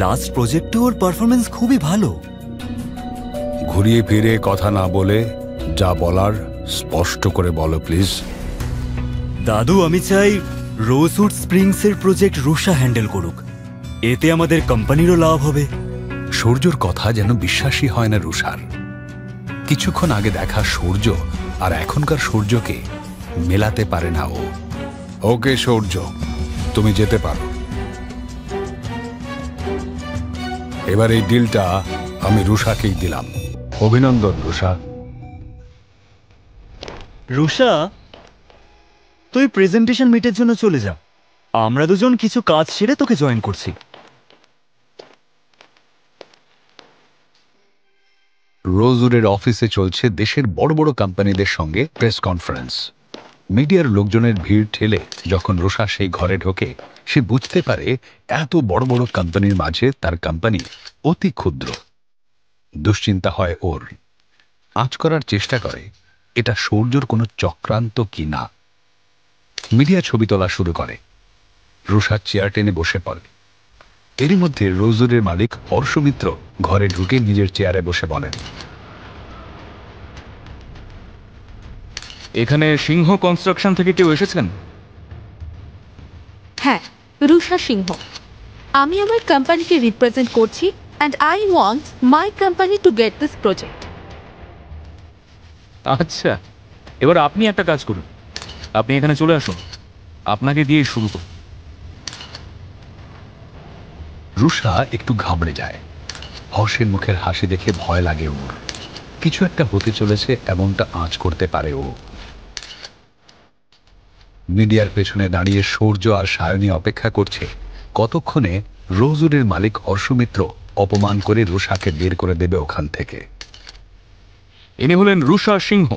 লাস্ট প্রজেক্টে ওর পারফরমেন্স খুবই ভালো। ঘুরিয়ে ফিরে কথা না বলে যা বলার স্পষ্ট করে বলো প্লিজ। দাদু, আমি চাই রোজউড স্প্রিংসের প্রজেক্ট রুষা হ্যান্ডেল করুক। এতে আমাদের কোম্পানিরও লাভ হবে। সূর্যর কথা যেন বিশ্বাসই হয় না রুষার। কিছুক্ষণ আগে দেখা সূর্য আর এখনকার সূর্যকে মেলাতে পারে না ও। ওকে সূর্য, তুমি যেতে পারো। এবার এই ডিলটা আমি রুষাকেই দিলাম। অভিনন্দন রুষা। রুষা, তুই প্রেজেন্টেশন মিটের জন্য চলে যা। আমরা দুজন কিছু কাজ সেরে তোকে জয়েন করছি। রোজউডের অফিসে চলছে দেশের বড় বড় কোম্পানিদের সঙ্গে প্রেস কনফারেন্স। মিডিয়ার লোকজনের ভিড় ঠেলে যখন রুষা সেই ঘরে ঢোকে, সে বুঝতে পারে এত বড় বড় কোম্পানির মাঝে তার কোম্পানি অতি ক্ষুদ্র। দুশ্চিন্তা হয় ওর। আঁচ করার চেষ্টা করে এটা সূর্যর কোনো চক্রান্ত কি না। মিডিয়া ছবি তোলা শুরু করে। রুষা চেয়ার টেনে বসে পড়ে। এরই মধ্যে রোজউডের মালিক হর্ষ মিত্র ঘরে ঢুকে নিজের চেয়ারে বসে বলেন, এখানে সিংহ কনস্ট্রাকশন থেকে কেউ এসেছেন? হ্যাঁ, রুষা সিংহ। আমি আমার কোম্পানিকে রিপ্রেজেন্ট করছি and I want my company to get this project. আচ্ছা, এবার আপনি একটা কাজ করুন, আপনি এখানে চলে আসুন, আপনাকে দিয়ে শুরু করুন। রুষা একটু ঘাবড়ে যায়। হর্ষের মুখের হাসি দেখে ভয় লাগে ওর। কিছু একটা হতে চলেছে এমনটা আঁচ করতে পারে ও। মিডিয়ার পেছনে দাঁড়িয়ে সূর্য আর সায়নী অপেক্ষা করছে কতক্ষণে রোজউডের মালিক হর্ষ মিত্র অপমান করে রুষাকে বের করে দেবে ওখান থেকে। ইনি হলেন রুষা সিংহ,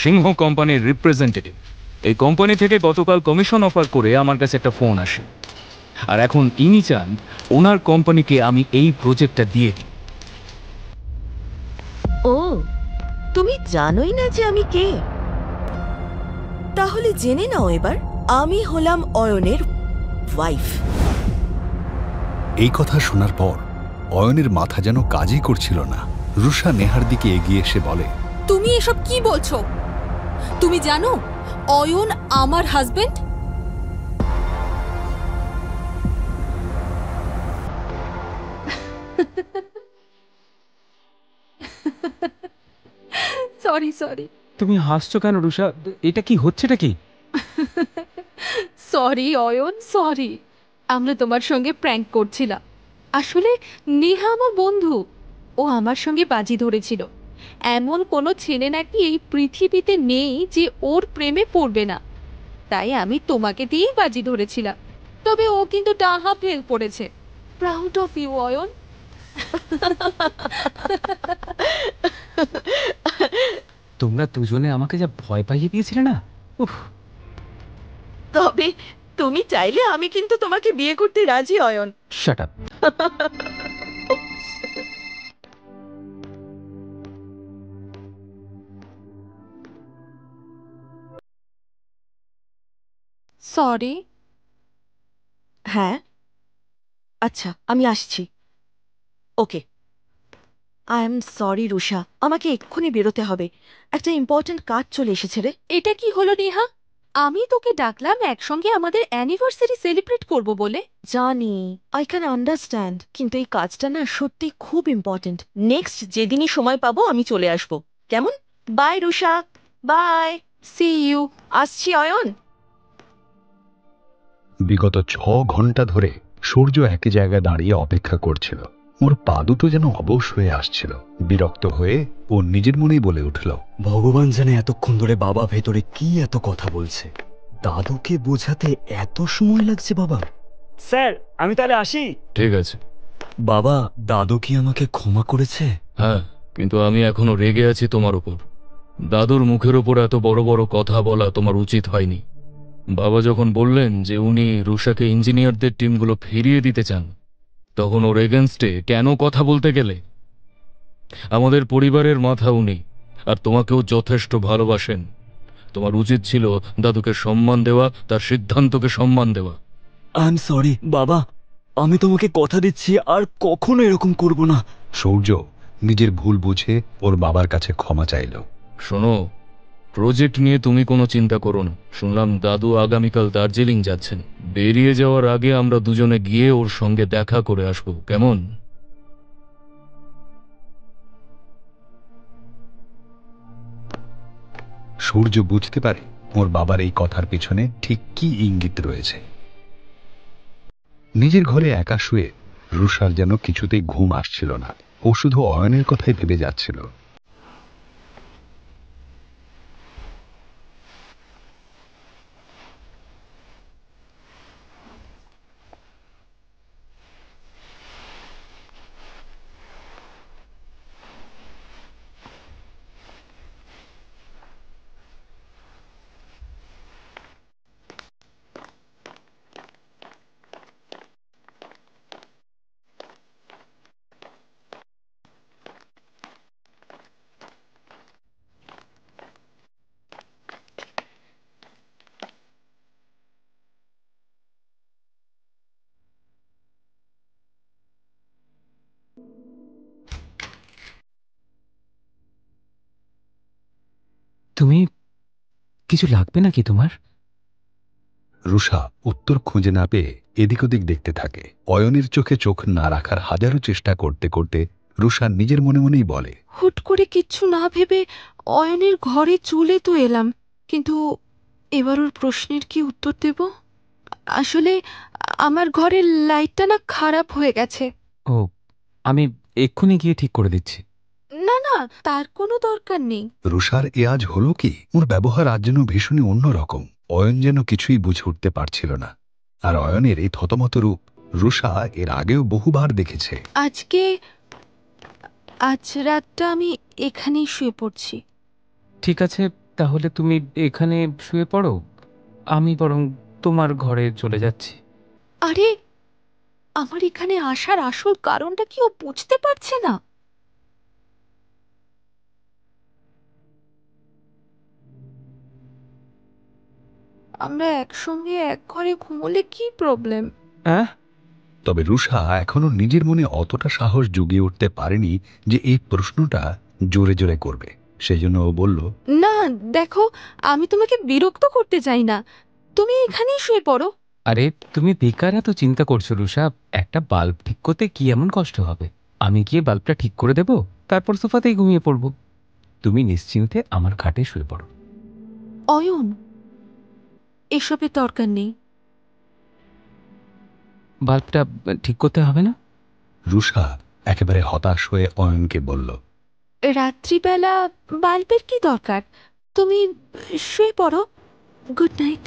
সিংহ কোম্পানির রিপ্রেজেন্টেটিভ। এই কোম্পানি থেকে গতকাল কমিশন অফার করে আমার কাছে একটা ফোন আসে, আর এখন ইনি চান ওনার কোম্পানিকে আমি এই প্রজেক্টটা দিয়ে দিই। ও, তুমি জানোই না যে আমি কে? তাহলে জেনে নাও এবার, আমি হলাম অয়নের ওয়াইফ। এই কথা শোনার পর অয়নের মাথা যেন কাজই করছিল না। রুষা নেহার দিকে এগিয়ে এসে বলে, তুমি এসব কি বলছো? তুমি জানো অয়ন আমার হাজবেন্ড? Sorry sorry. তুমি হাসছো কেন রুষা? এটা কি হচ্ছেটা কি? Sorry Ayan, sorry. আমরা তোমার সঙ্গে প্র্যাঙ্ক করছিলাম। আসলে নেহা আমার বন্ধু, ও আমার সঙ্গে বাজি ধরেছিল। এমন কোনো ছেলে নাকি এই পৃথিবীতে নেই যে ওর প্রেমে পড়বে না, তাই আমি তোমাকে দিয়েই বাজি ধরেছিলাম। তবে ও কিন্তু ডাহা ফেল পড়েছে। Proud of you Ayan. তোমরা দুজনে আমাকে যা ভয় পাইয়ে দিয়েছিলে না, উফ। তবে তুমি চাইলে আমি কিন্তু তোমাকে বিয়ে করতে রাজি অয়ন। Shut up. সরি। হ্যাঁ, আচ্ছা, আমি আসছি। ওকে। আই এম সরি রুষা, আমাকে এক্ষুনি বেরোতে হবে। একটা ইম্পর্ট্যান্ট কাজ চলে এসেছে রে। এটা কি হলো নেহা? আমি তোকে ডাকলাম একসঙ্গে আমাদের অ্যানিভার্সারি সেলিব্রেট করব বলে। জানি, আই ক্যান আন্ডারস্ট্যান্ড, কিন্তু এই কাজটা না সত্যি খুব ইম্পর্ট্যান্ট। নেক্সট যেদিনই সময় পাবো আমি চলে আসব, কেমন? By Rusha, by. C you. আসছি অয়ন। বিগত 6 ঘন্টা ধরে সূর্য একই জায়গায় দাঁড়িয়ে অপেক্ষা করছিল। ওর পা দুটো যেন অবশ হয়ে আসছিল। বিরক্ত হয়ে ও নিজের মনেই বলে উঠল, ভগবান জানে এতক্ষণ ধরে বাবা ভেতরে কি এত কথা বলছে। দাদুকে বোঝাতে এত সময় লাগছে বাবা। স্যার, আমি তাহলে আসি। ঠিক আছে বাবা, দাদু কি আমাকে ক্ষমা করেছে? হ্যাঁ, কিন্তু আমি এখনো রেগে আছি তোমার উপর। দাদুর মুখের ওপর এত বড় বড় কথা বলা তোমার উচিত হয়নি। বাবা যখন বললেন যে উনি রুষাকে ইঞ্জিনিয়ারদের টিমগুলো ফিরিয়ে দিতে চান, তখন ওর এগেনস্টে কেন কথা বলতে গেলে? আমাদের পরিবারের মাথা উনি, আর তোমাকেও যথেষ্ট ভালোবাসেন। তোমার উচিত ছিল দাদুকে সম্মান দেওয়া, তার সিদ্ধান্তকে সম্মান দেওয়া। আই এম সরি বাবা, আমি তোমাকে কথা দিচ্ছি আর কখনো এরকম করব না। সূর্য নিজের ভুল বুঝে ওর বাবার কাছে ক্ষমা চাইল। শোনো, প্রজেক্ট নিয়ে তুমি কোনো চিন্তা করো না। শুনলাম দাদু আগামীকাল দার্জিলিং যাচ্ছেন। বেরিয়ে যাওয়ার আগে আমরা দুজনে গিয়ে ওর সঙ্গে দেখা করে আসবো, কেমন? সূর্য বুঝতে পারে ওর বাবার এই কথার পেছনে ঠিক কি ইঙ্গিত রয়েছে। নিজের ঘরে একা শুয়ে রুষার যেন কিছুতেই ঘুম আসছিল না। ও শুধু অয়নের কথাই ভেবে যাচ্ছিল। তুমি কিছু লাগবে নাকি তোমার? রুষা উত্তর খুঁজে না পেয়ে এদিক ওদিক দেখতে থাকে। অয়নের চোখে চোখ না রাখার হাজারো চেষ্টা করতে করতে রুষা নিজের মনে মনেই বলে, হুট করে কিচ্ছু না ভেবে অয়নের ঘরে চলে তো এলাম, কিন্তু এবার ওর প্রশ্নের কি উত্তর দেব? আসলে আমার ঘরের লাইটটা না খারাপ হয়ে গেছে। ও, আমি এক্ষুনি গিয়ে ঠিক করে দিচ্ছি। না না, তার কোনো দরকার নেই। রুষার এ আজ হলো কি? ওর ব্যবহার আজ যেন ভীষণই অন্যরকম। অয়ন যেন কিছুই বুঝে উঠতে পারছিল না। আর অয়নের এই থতমত রূপ রুষা এর আগেও বহুবার দেখেছে। আজ রাতটা আমি এখানেই শুয়ে পড়ছি। ঠিক আছে, তাহলে তুমি এখানে শুয়ে পড়ো, আমি বরং তোমার ঘরে চলে যাচ্ছি। আরে, আমার এখানে আসার আসল কারণটা কি ও বুঝতে পারছে না? আমরা একসঙ্গে এক ঘরে ঘুমোলে কি প্রবলেম? তবে রুষা এখনো নিজের মনে অতটা সাহস জুগিয়ে উঠতে পারেনি যে এই প্রশ্নটা জোরে জোরে করবে। সেজন্য ও বলল, না দেখো, আমি তোমাকে বিরক্ত করতে চাই না, তুমি এখানেই শুয়ে পড়ো। আরে তুমি বেকার এত চিন্তা করছো রুষা, একটা বাল্ব ঠিক করতে কি এমন কষ্ট হবে? আমি গিয়ে বাল্বটা ঠিক করে দেব, তারপর সোফাতেই ঘুমিয়ে পড়বো। তুমি নিশ্চিন্তে আমার খাটে শুয়ে পড়ো। অয়ন, এসবের দরকার নেই। বাল্বটা ঠিক করতে হবে না? রুষা একেবারে হতাশ হয়ে অয়নকে বলল, রাত্রিবেলা বাল্বের কি দরকার? তুমি শুয়ে পড়ো। Good night.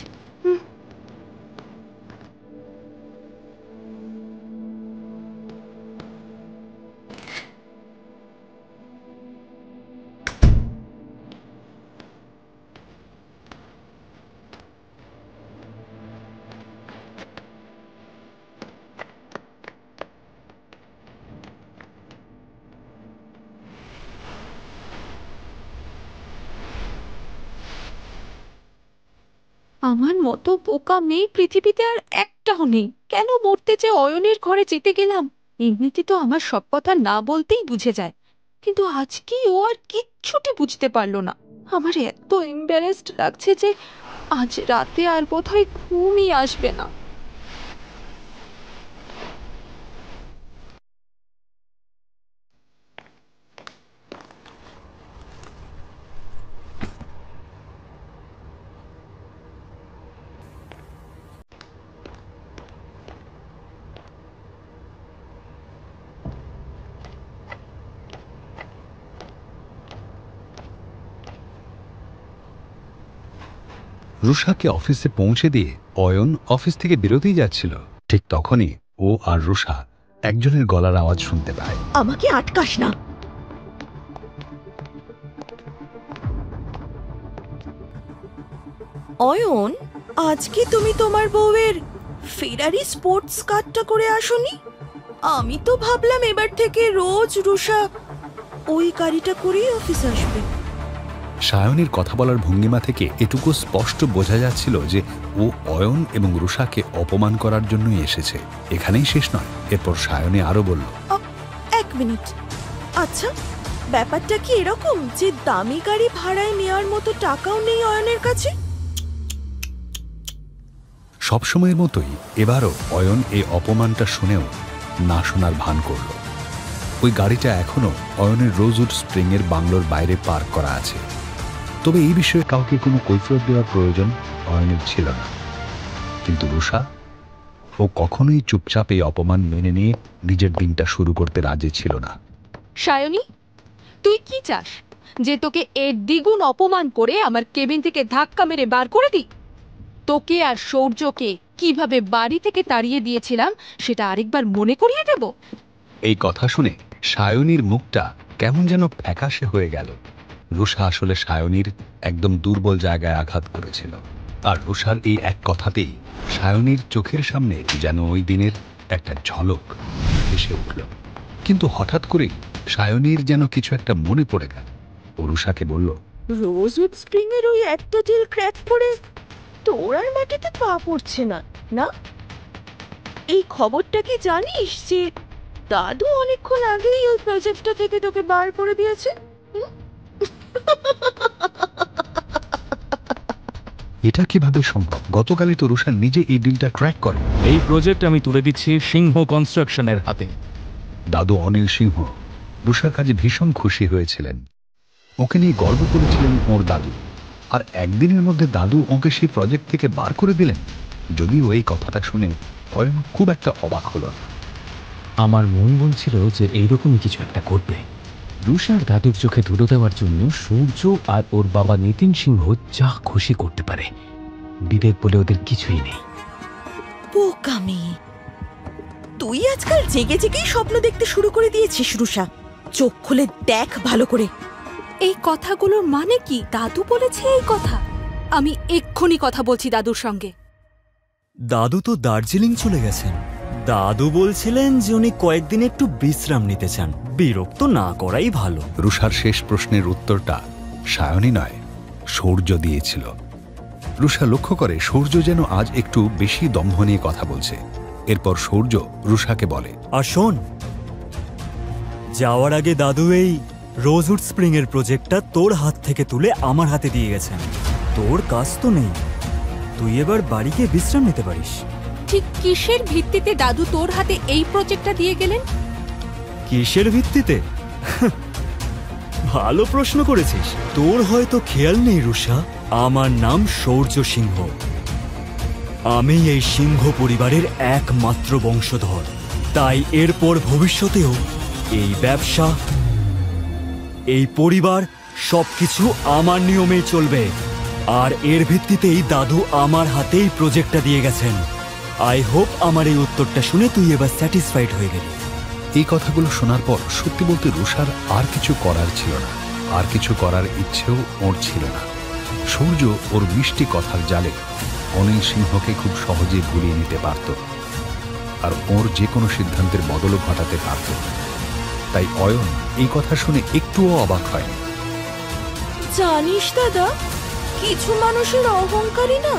আমার মতো বোকা মেয়ে পৃথিবীতে আর একটাও নেই। কেন মরতে যে অয়নের ঘরে যেতে গেলাম? এমনিতে তো আমার সব কথা না বলতেই বুঝে যায়, কিন্তু আজকে ও আর কিচ্ছুটি বুঝতে পারলো না। আমার এত এম্বারেসড লাগছে যে আজ রাতে আর বোধহয় ঘুমই আসবে না। রুষাকে অফিসে পৌঁছে দিয়ে অয়ন অফিস থেকে বেরোতেই যাচ্ছিল। ঠিক তখনই ও আর রুষা একজনের গলার আওয়াজ শুনতে পায়। আমাকে আটকাস না। অয়ন, আজকে তুমি তোমার বউয়ের ফেরারি স্পোর্টস কারটা করে আসোনি? আমি তো ভাবলাম এবার থেকে রোজ রুষা ওই গাড়িটা করেই অফিস আসবে। সায়নের কথা বলার ভঙ্গিমা থেকে এটুকু স্পষ্ট বোঝা যাচ্ছিল যে ও অয়ন এবং রুষাকে অপমান করার জন্যই এসেছে। এখানেই শেষ নয়। এরপর সায়নে আরো বলল, এক মিনিট, আচ্ছা, ব্যাপারটা কি এরকম যে দামি গাড়ি ভাড়ায় নেওয়ার মতো টাকাও নেই অয়নের কাছে? সবসময়ের মতোই এবারও অয়ন এই অপমানটা শুনেও না শোনার ভান করল। ওই গাড়িটা এখনো অয়নের রোজউড স্প্রিং এর বাংলোর বাইরে পার্ক করা আছে। তবে এই বিষয়ে কাউকে কোনো কৈফিয়ত দেওয়ার প্রয়োজন অয়নের ছিল না। কিন্তু রুষা, ও কখনোই চুপচাপ এই অপমান মেনে নিয়ে নিজের দিনটা শুরু করতে রাজি ছিল না। সায়নী, তুই কি চাস? যে তোকে এর দ্বিগুণ অপমান করে আমার কেবিন থেকে ধাক্কা মেরে বার করে দিই? তোকে আর সৌর্যকে কিভাবে বাড়ি থেকে তাড়িয়ে দিয়েছিলাম সেটা আরেকবার মনে করিয়ে দেব? এই কথা শুনে সায়নীর মুখটা কেমন যেন ফ্যাকাশে হয়ে গেল। রুষা আসলে সায়নীর একদম দুর্বল জায়গায় আঘাত করেছিল, আর রুষার এই এক কথাতেই সায়নীর চোখের সামনে যেন ওই দিনের একটা ঝলক এসে উঠল। কিন্তু হঠাৎ করেই সায়নীর যেন কিছু একটা মনে পড়ে গেল। ও রুষাকে বলল, রোজউড স্প্রিং এর ওই একটা ডিল ক্র্যাক করে তোর আর মাটিতে পা পড়ছে না, না? এই খবরটা কি জানিস যে দাদু অনেকক্ষণ আগেই ওই প্রজেক্টটা থেকে তোকে বার করে দিয়েছে? এটা কিভাবে সম্ভব? গতকালই তো রুষা নিজে এই ডিলটা ক্র্যাক করে। এই প্রজেক্ট আমি তুলে দিচ্ছি সিংহ কনস্ট্রাকশনের হাতে। দাদু অনিল সিংহ রুষার কাজে ভীষণ খুশি হয়েছিলেন। ওকে নিয়ে গর্ব করেছিলেন ওর দাদু। আর একদিনের মধ্যে দাদু ওকে সেই প্রজেক্ট থেকে বার করে দিলেন। যদিও এই কথাটা শুনে অয়ন খুব একটা অবাক হলো না। আমার মন বলছিল যে এইরকমই কিছু একটা করবে। রুষার দাদুর চোখে ধুলো দেওয়ার জন্য সূর্য আর ওর বাবা নিতিন সিংহ যা খুশি করতে পারে। বিবেক বলে ওদের কিছুই নেই। বোকামি, তুই আজকাল জেগে জেগেই স্বপ্ন দেখতে শুরু করে দিয়েছিস রুষা। চোখ খুলে দেখ ভালো করে। এই কথাগুলোর মানে কি? দাদু বলেছে এই কথা? আমি এক্ষুনি কথা বলছি দাদুর সঙ্গে। দাদু তো দার্জিলিং চলে গেছেন। দাদু বলছিলেন যে উনি কয়েকদিন একটু বিশ্রাম নিতে চান। বিরক্ত না করাই ভালো। রুষার শেষ প্রশ্নের উত্তরটা সায়নী নয়, সূর্য দিয়েছিল। রুষা লক্ষ্য করে সূর্য যেন আজ একটু বেশি দম্ভ নিয়ে কথা বলছে। এরপর সূর্য রুষাকে বলে, আর শোন, যাওয়ার আগে দাদু এই রোজউড স্প্রিং এর প্রজেক্টটা তোর হাত থেকে তুলে আমার হাতে দিয়ে গেছেন। তোর কাজ তো নেই, তুই এবার বাড়িকে বিশ্রাম নিতে পারিস। ঠিক কিসের ভিত্তিতে দাদু তোর হাতে এই প্রজেক্টটা দিয়ে গেলেন? কিসের ভিত্তিতে? ভালো প্রশ্ন করেছিস। তোর হয়তো খেয়াল নেই রুষা, আমার নাম সূর্য সিংহ। আমি এই সিংহ পরিবারের একমাত্র বংশধর। তাই এরপর ভবিষ্যতেও এই ব্যবসা, এই পরিবার সবকিছু আমার নিয়মেই চলবে। আর এর ভিত্তিতেই দাদু আমার হাতেই প্রজেক্টটা দিয়ে গেছেন। আই হোপ আমার এই উত্তরটা শুনে তুই এবার স্যাটিসফাইড হয়ে গেলি। এই কথাগুলো শোনার পর সত্যি বলতে রুষার আর কিছু করার ছিল না, আর কিছু করার ইচ্ছেও ওর ছিল না। সূর্য ওর মিষ্টি কথার জালে অনিল সিংহকে খুব সহজে ভুলিয়ে নিতে পারত, আর ওর যে কোনো সিদ্ধান্তের বদলও ঘটাতে পারত। তাই অয়ন এই কথা শুনে একটুও অবাক হয়নি। জানিস দাদা, কিছু মানুষের অহংকারই না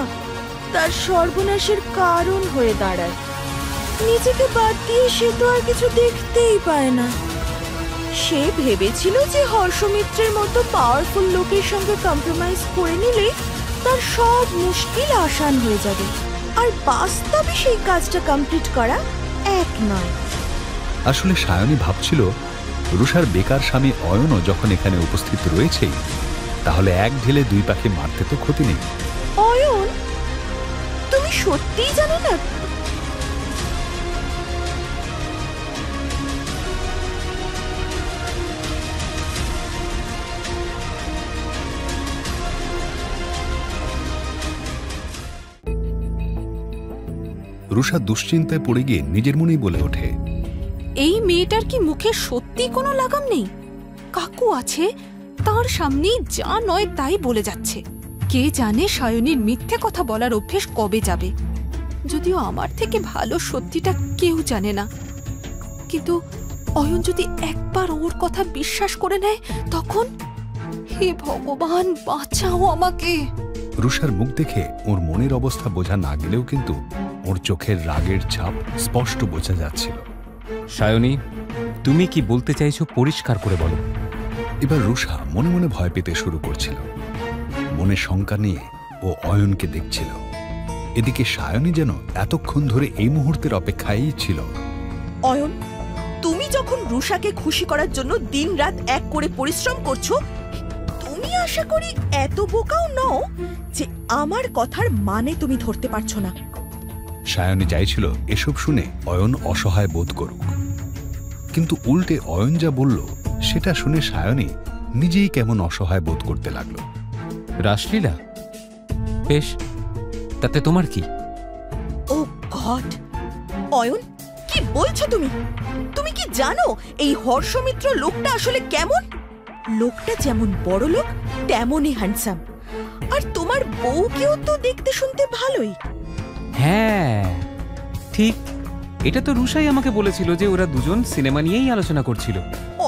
তার সর্বনাশের কারণ হয়ে দাঁড়ায়। নিজেকে বাদ দিয়ে সে তো আর কিছু দেখতেই পায় না। সে ভেবেছিল যে হর্ষমিত্রের মতো পাওয়ারফুল লোকের সঙ্গে কম্প্রোমাইজ করে নিলে তার সব মুশকিল আসান হয়ে যাবে। আর বাস্তবে সেই কাজটা কমপ্লিট করা এক নয়। আসলে সায়নী ভাবছিল রুষার বেকার স্বামী অয়নও যখন এখানে উপস্থিত রয়েছেই, তাহলে এক ঢিলে দুই পাখি মারতে তো ক্ষতি নেই। অয়ন, তুমি সত্যিই জানো না রুষা দুশ্চিন্তায় পড়ে গিয়ে নিজের মনেই বলে ওঠে, এই মেয়েটার কি মুখে সত্যি কোনো লাগাম নেই? কাকু আছে, তার সামনেই যা নয় তাই বলে যাচ্ছে। কে জানে সায়নীর মিথ্যে কথা বলার অভ্যেস কবে যাবে। যদিও আমার থেকে ভালো সত্যিটা কেউ জানে না। কিন্তু অয়ন যদি একবার ওর কথা বিশ্বাস করে নেয় তখন, হে ভগবান বাঁচাও আমাকে। রুষার মুখ দেখে ওর মনের অবস্থা বোঝা না গেলেও কিন্তু ওর চোখের রাগের ছাপ স্পষ্ট বোঝা যাচ্ছিল। সায়নী, তুমি কি বলতে চাইছো পরিষ্কার করে বলো। এবার রুষা মনে মনে ভয় পেতে শুরু করছিল। মনে শঙ্কা নিয়ে ও অয়নকে দেখছিল। এদিকে সায়নী যেন এতক্ষণ ধরে এই মুহূর্তের অপেক্ষায়ই ছিল। অয়ন, তুমি যখন রুষাকে খুশি করার জন্য দিনরাত এক করে পরিশ্রম করছো, তুমি আশা করি এত বোকাও নও যে আমার কথার মানে তুমি ধরতে পারছো না। সায়নী চাইছিল এসব শুনে অয়ন অসহায় বোধ করুক, কিন্তু উল্টে অয়ন যা বলল সেটা শুনে সায়নী নিজেই কেমন অসহায় বোধ করতে লাগলো। রাসলীলা? বেশ, তাতে তোমার কি? ও গড! অয়ন, কি বলছো তুমি? তুমি কি জানো এই হর্ষমিত্র লোকটা আসলে কেমন? লোকটা যেমন বড় লোক তেমনই হ্যান্ডসাম। আর তোমার বউকেও তো দেখতে শুনতে ভালোই। হ্যাঁ ঠিক, এটা তো রুষাই আমাকে বলেছিল যে ওরা দুজন সিনেমা নিয়েই আলোচনা করছিল।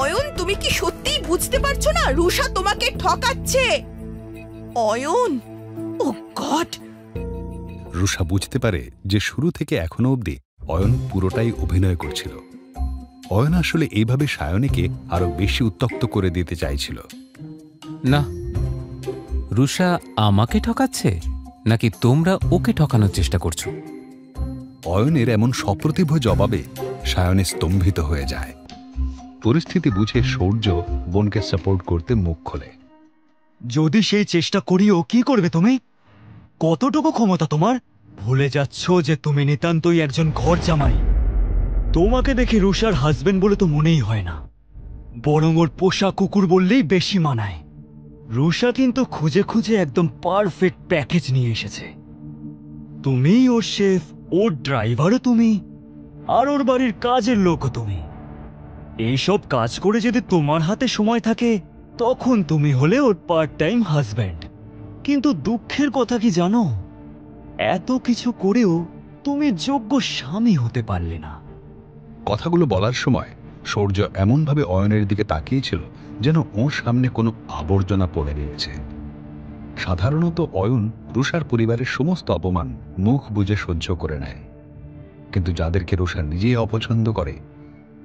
অয়ন, তুমি কি সত্যিই বুঝতে পারছো না রুষা তোমাকে ঠকাচ্ছে? অয়ন, ও গড! রুষা বুঝতে পারে যে শুরু থেকে এখনো অবধি অয়ন পুরোটাই অভিনয় করছিল। অয়ন আসলে এইভাবে সায়নীকে আরো বেশি উত্তপ্ত করে দিতে চাইছিল। না, রুষা আমাকে ঠকাচ্ছে নাকি তোমরা ওকে ঠকানোর চেষ্টা করছো? অয়নের এমন সপ্রতিভ জবাবে সায়নী স্তম্ভিত হয়ে যায়। পরিস্থিতি বুঝে সূর্য বোনকে সাপোর্ট করতে মুখ খোলে। যদি সেই চেষ্টা করিও কি করবে তুমি? কতটুকু ক্ষমতা তোমার? ভুলে যাচ্ছ যে তুমি নিতান্তই একজন ঘর জামাই। তোমাকে দেখে রুষার হাজবেন্ড বলে তো মনেই হয় না, বরং ওর পোষা কুকুর বললেই বেশি মানায়। রুষা কিন্তু খুঁজে খুঁজে একদম পারফেক্ট প্যাকেজ নিয়ে এসেছে। তুমি ওর শেফ, ওর ড্রাইভারও তুমি, আর ওর বাড়ির কাজের লোকও তুমি। এইসব কাজ করে যদি তোমার হাতে সময় থাকে তখন তুমি হলে ওর পার্ট টাইম হাজব্যান্ড। কিন্তু দুঃখের কথা কি জানো, এত কিছু করেও তুমি যোগ্য স্বামী হতে পারলে না। কথাগুলো বলার সময় সূর্য এমনভাবে অয়নের দিকে তাকিয়েছিল যেন ওর সামনে কোনো আবর্জনা পড়ে রয়েছে। সাধারণত অয়ন রুষার পরিবারের সমস্ত অপমান মুখ বুজে সহ্য করে নেয়, কিন্তু যাদেরকে রুষা নিজেই অপছন্দ করে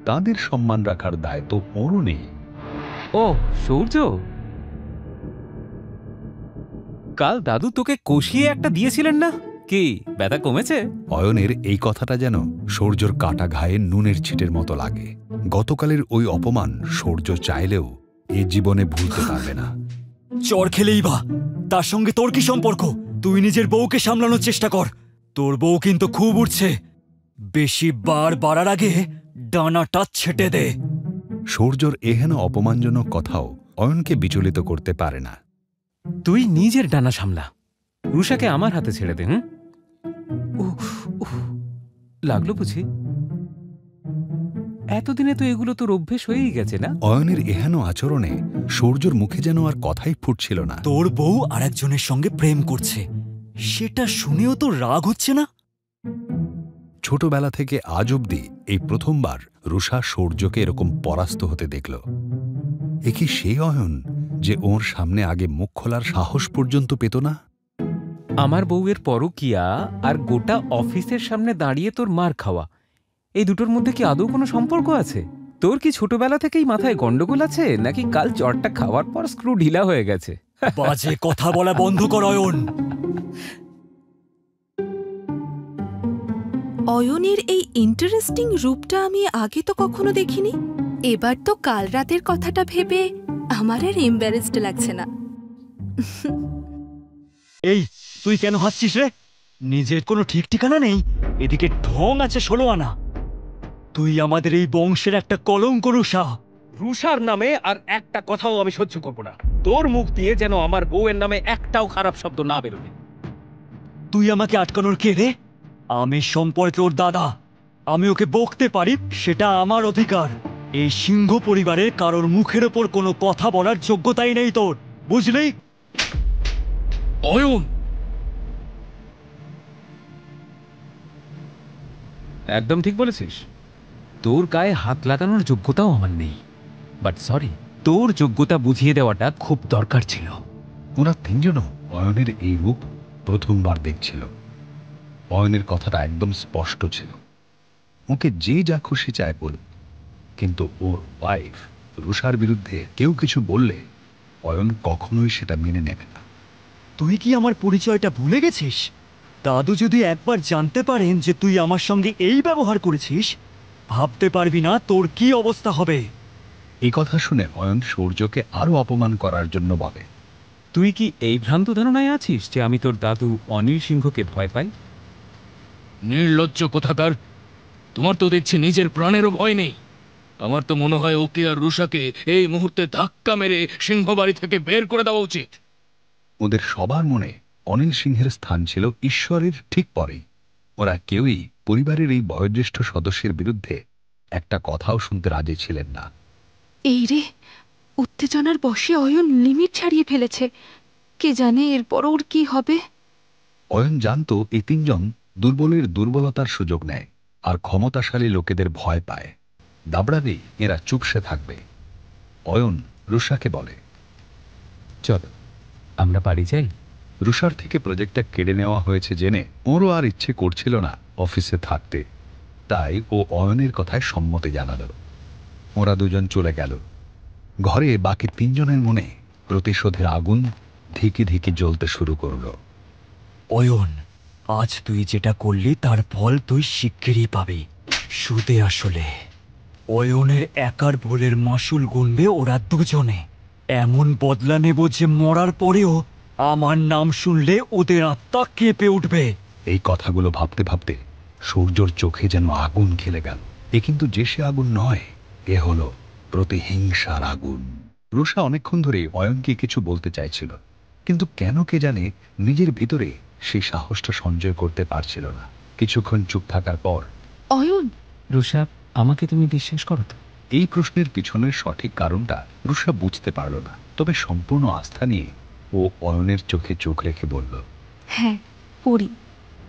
তাদের সম্মান রাখার দায় তো ওরও নেই। ও সূর্য, কাল দাদু তোকে কষিয়ে একটা দিয়েছিলেন না, কি ব্যথা কমেছে? অয়নের এই কথাটা যেন সূর্যর কাটা ঘায়ে নুনের ছিটের মতো লাগে। গতকালের ওই অপমান সূর্য চাইলেও এ জীবনে ভুলতে পারবে না। চর খেলেই বা তার সঙ্গে তোর কি সম্পর্ক? তুই নিজের বউকে সামলানোর চেষ্টা কর। তোর বউ কিন্তু খুব উঠছে, বেশি বার বাড়ার আগে ডানাটা ছেটে দে। সূর্যর এহেন অপমানজনক কথাও অয়নকে বিচলিত করতে পারে না। তুই নিজের ডানা সামলা, রুষাকে আমার হাতে ছেড়ে দে। লাগলো বুঝি? এতদিনে তো এগুলো তোর অভ্যেস হয়েই গেছে না? অয়নের এহেন আচরণে সূর্যর মুখে যেন আর কথাই ফুটছিল না। তোর বউ আরেকজনের সঙ্গে প্রেম করছে, সেটা শুনেও তো রাগ হচ্ছে না? ছোটবেলা থেকে আজ অবধি এই প্রথমবার রুষা সূর্যকে এরকম পরাস্ত হতে দেখল। এ কি সেই অয়ন যে ওর সামনে আগে মুখ খোলার সাহস পর্যন্ত পেত না? আমার বউয়ের পরকিয়া আর গোটা অফিসের সামনে দাঁড়িয়ে তোর মার খাওয়া, এই দুটোর মধ্যে কি আদৌ কোনো সম্পর্ক আছে? তোর কি ছোটবেলা থেকেই মাথায় গন্ডগোল আছে, নাকি কাল চটটা খাওয়ার পর স্ক্রু ঢিলা হয়ে গেছে? বাজে কথা বলা বন্ধ কর অয়ন। অয়নের এই ইন্টারেস্টিং রূপটা আমি আগে তো কখনো দেখিনি। এবার তো কাল রাতের কথাটা ভেবে আমার আর এম্বারেসড লাগছে না। এই তুই কেন হাসছিস রে? নিজের কোনো ঠিক ঠিকানা নেই, এদিকে ঢং আছে 16 আনা। তুই আমাদের এই বংশের একটা কলঙ্ক রুষা। রুষার নামে আর একটা কথাও আমি সহ্য করব না। তোর মুখ দিয়ে যেন আমার বউয়ের নামে একটাও খারাপ শব্দ না বেরোবে। তুই আমাকে আটকানোর কে রে? আমি সম্পর্কে ওর দাদা, আমি ওকে বকতে পারি, সেটা আমার অধিকার। এই সিংহ পরিবারের কারোর মুখের ওপর কোনো কথা বলার যোগ্যতাই নেই তোর, বুঝলি? অয়ন, একদম ঠিক বলেছিস। তোর গায়ে হাত লাগানোর যোগ্যতাও আমার নেই, বাট সরি, তোর যোগ্যতা বুঝিয়ে দেওয়াটা খুব দরকার ছিল। ওরা তিনজনও অয়নের এই রূপ প্রথমবার দেখছিল। অয়নের কথাটা একদম স্পষ্ট ছিল, ওকে যে যা খুশি চায় বল, কিন্তু ওর ওয়াইফ রুষার বিরুদ্ধে কেউ কিছু বললে অয়ন কখনোই সেটা মেনে নেবে না। তুই কি আমার পরিচয়টা ভুলে গেছিস? দাদু যদি একবার জানতে পারেন যে তুই আমার সঙ্গে এই ব্যবহার করেছিস, ভাবতে পারবি না তোর কি অবস্থা হবে। এই কথা শুনে অয়ন সূর্যকে আরো অপমান করার জন্য বলে, তুই কি এই ভ্রান্ত ধারণায় আছিস যে আমি তোর দাদু অনিল সিংহকে ভয় পাই? নির্লজ্জ কোথাকার! তোমার তো দেখছি নিজের প্রাণেরও ভয় নেই। আমার তো মনে হয় ওকে আর রুষাকে এই মুহূর্তে ধাক্কা মেরে সিংহবাড়ি থেকে বের করে দেওয়া উচিত। ওদের সবার মনে অনিল সিংহের স্থান ছিল ঈশ্বরের ঠিক পরেই। ওরা কেউই পরিবারের এই বয়োজ্যেষ্ঠ সদস্যের বিরুদ্ধে একটা কথাও শুনতে রাজি ছিলেন না। এই রে, উত্তেজনার বশে অয়ন লিমিট ছাড়িয়ে ফেলেছে। কে জানে এরপর ওর কি হবে। অয়ন জানতো এই তিনজন দুর্বলের দুর্বলতার সুযোগ নেয় আর ক্ষমতাশালী লোকেদের ভয় পায়। দাবড়াবেই এরা চুপসে থাকবে। অয়ন রুষাকে বলে, চল আমরা বাড়ি যাই। রুষার থেকে প্রজেক্টটা কেড়ে নেওয়া হয়েছে জেনে ওরও আর ইচ্ছে করছিল না অফিসে থাকতে, তাই ও অয়নের কথায় সম্মতি জানাল। ওরা দুজন চলে গেল। ঘরে বাকি তিনজনের মনে প্রতিশোধের আগুন ধিকি ধিকি জ্বলতে শুরু করলো। অয়ন, আজ তুই যেটা করলি তার ফল তুই শিগগিরই পাবি। সুদে আসলে অয়নের একার ভুলের মাসুল গুনবে ওরা দুজনে। এমন বদলা নেব যে মরার পরেও আমার নাম শুনলে ওদের আত্মা কেঁপে উঠবে। এই কথাগুলো ভাবতে ভাবতে সূর্যর চোখে যেন আগুন খেলে গেল। এ কিন্তু যে সে আগুন নয়, এ হলো প্রতিহিংসার আগুন। রুষা অনেকক্ষণ ধরে অয়নকে কিছু বলতে চাইছিল, কিন্তু কেন কে জানে নিজের ভিতরে সেই সাহসটা সঞ্চয় করতে পারছিল না। কিছুক্ষণ চুপ থাকার পর, অয়ন, রুষা, আমাকে তুমি বিশ্বাস করো তো? এই প্রশ্নের পিছনের সঠিক কারণটা রুষা বুঝতে পারল না, তবে সম্পূর্ণ আস্থা নিয়ে ও অয়নের চোখে চোখ রেখে বলল, হ্যাঁ পড়ি।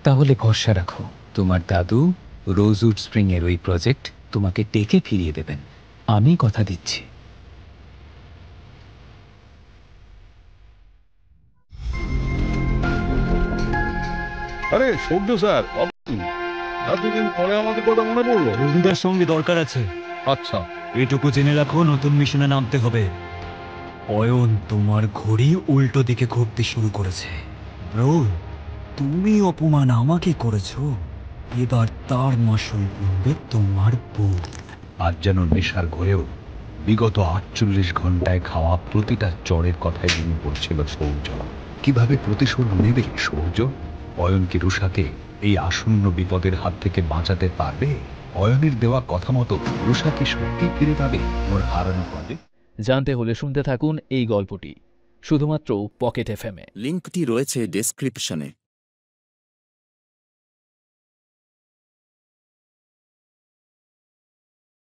তাহলে ভরসা রাখো, তোমার দাদু রোজউড স্প্রিং এর ওই প্রজেক্ট তোমাকে টেকে ফিরিয়ে দেবেন, আমি কথা দিচ্ছি। আরে সূর্য স্যার, এতদিন পরে আমাদের কথা মনে পড়লো। রুবিদার সঙ্গে দরকার আছে। আচ্ছা, এটুকু জেনে রাখো, নতুন মিশনে নামতে হবে। অয়ন, তোমার ঘড়ি উল্টো দিকে ঘুরতে শুরু করেছে। ব্রো, তুমি অপমান আমাকে করেছো, এবার তার মাসুল গুনবে তোমার বউ। আজ যেন নেশার ঘরেও বিগত 48 ঘন্টায় খাওয়া প্রতিটা চড়ের কথায় মনে পড়ছিল সৌর্য। কিভাবে প্রতিশোধ নেবে সৌর্য? অয়ন কি রুষাকে এই আসন্ন বিপদের হাত থেকে বাঁচাতে পারবে? অয়নের দেওয়া কথা মতো রুষা কি সত্যি ফিরে পাবে ওর হারানো পদে? জানতে হলে শুনতে থাকুন এই গল্পটি শুধুমাত্র পকেট এফএমে। লিঙ্কটি রয়েছে ডেসক্রিপশনে।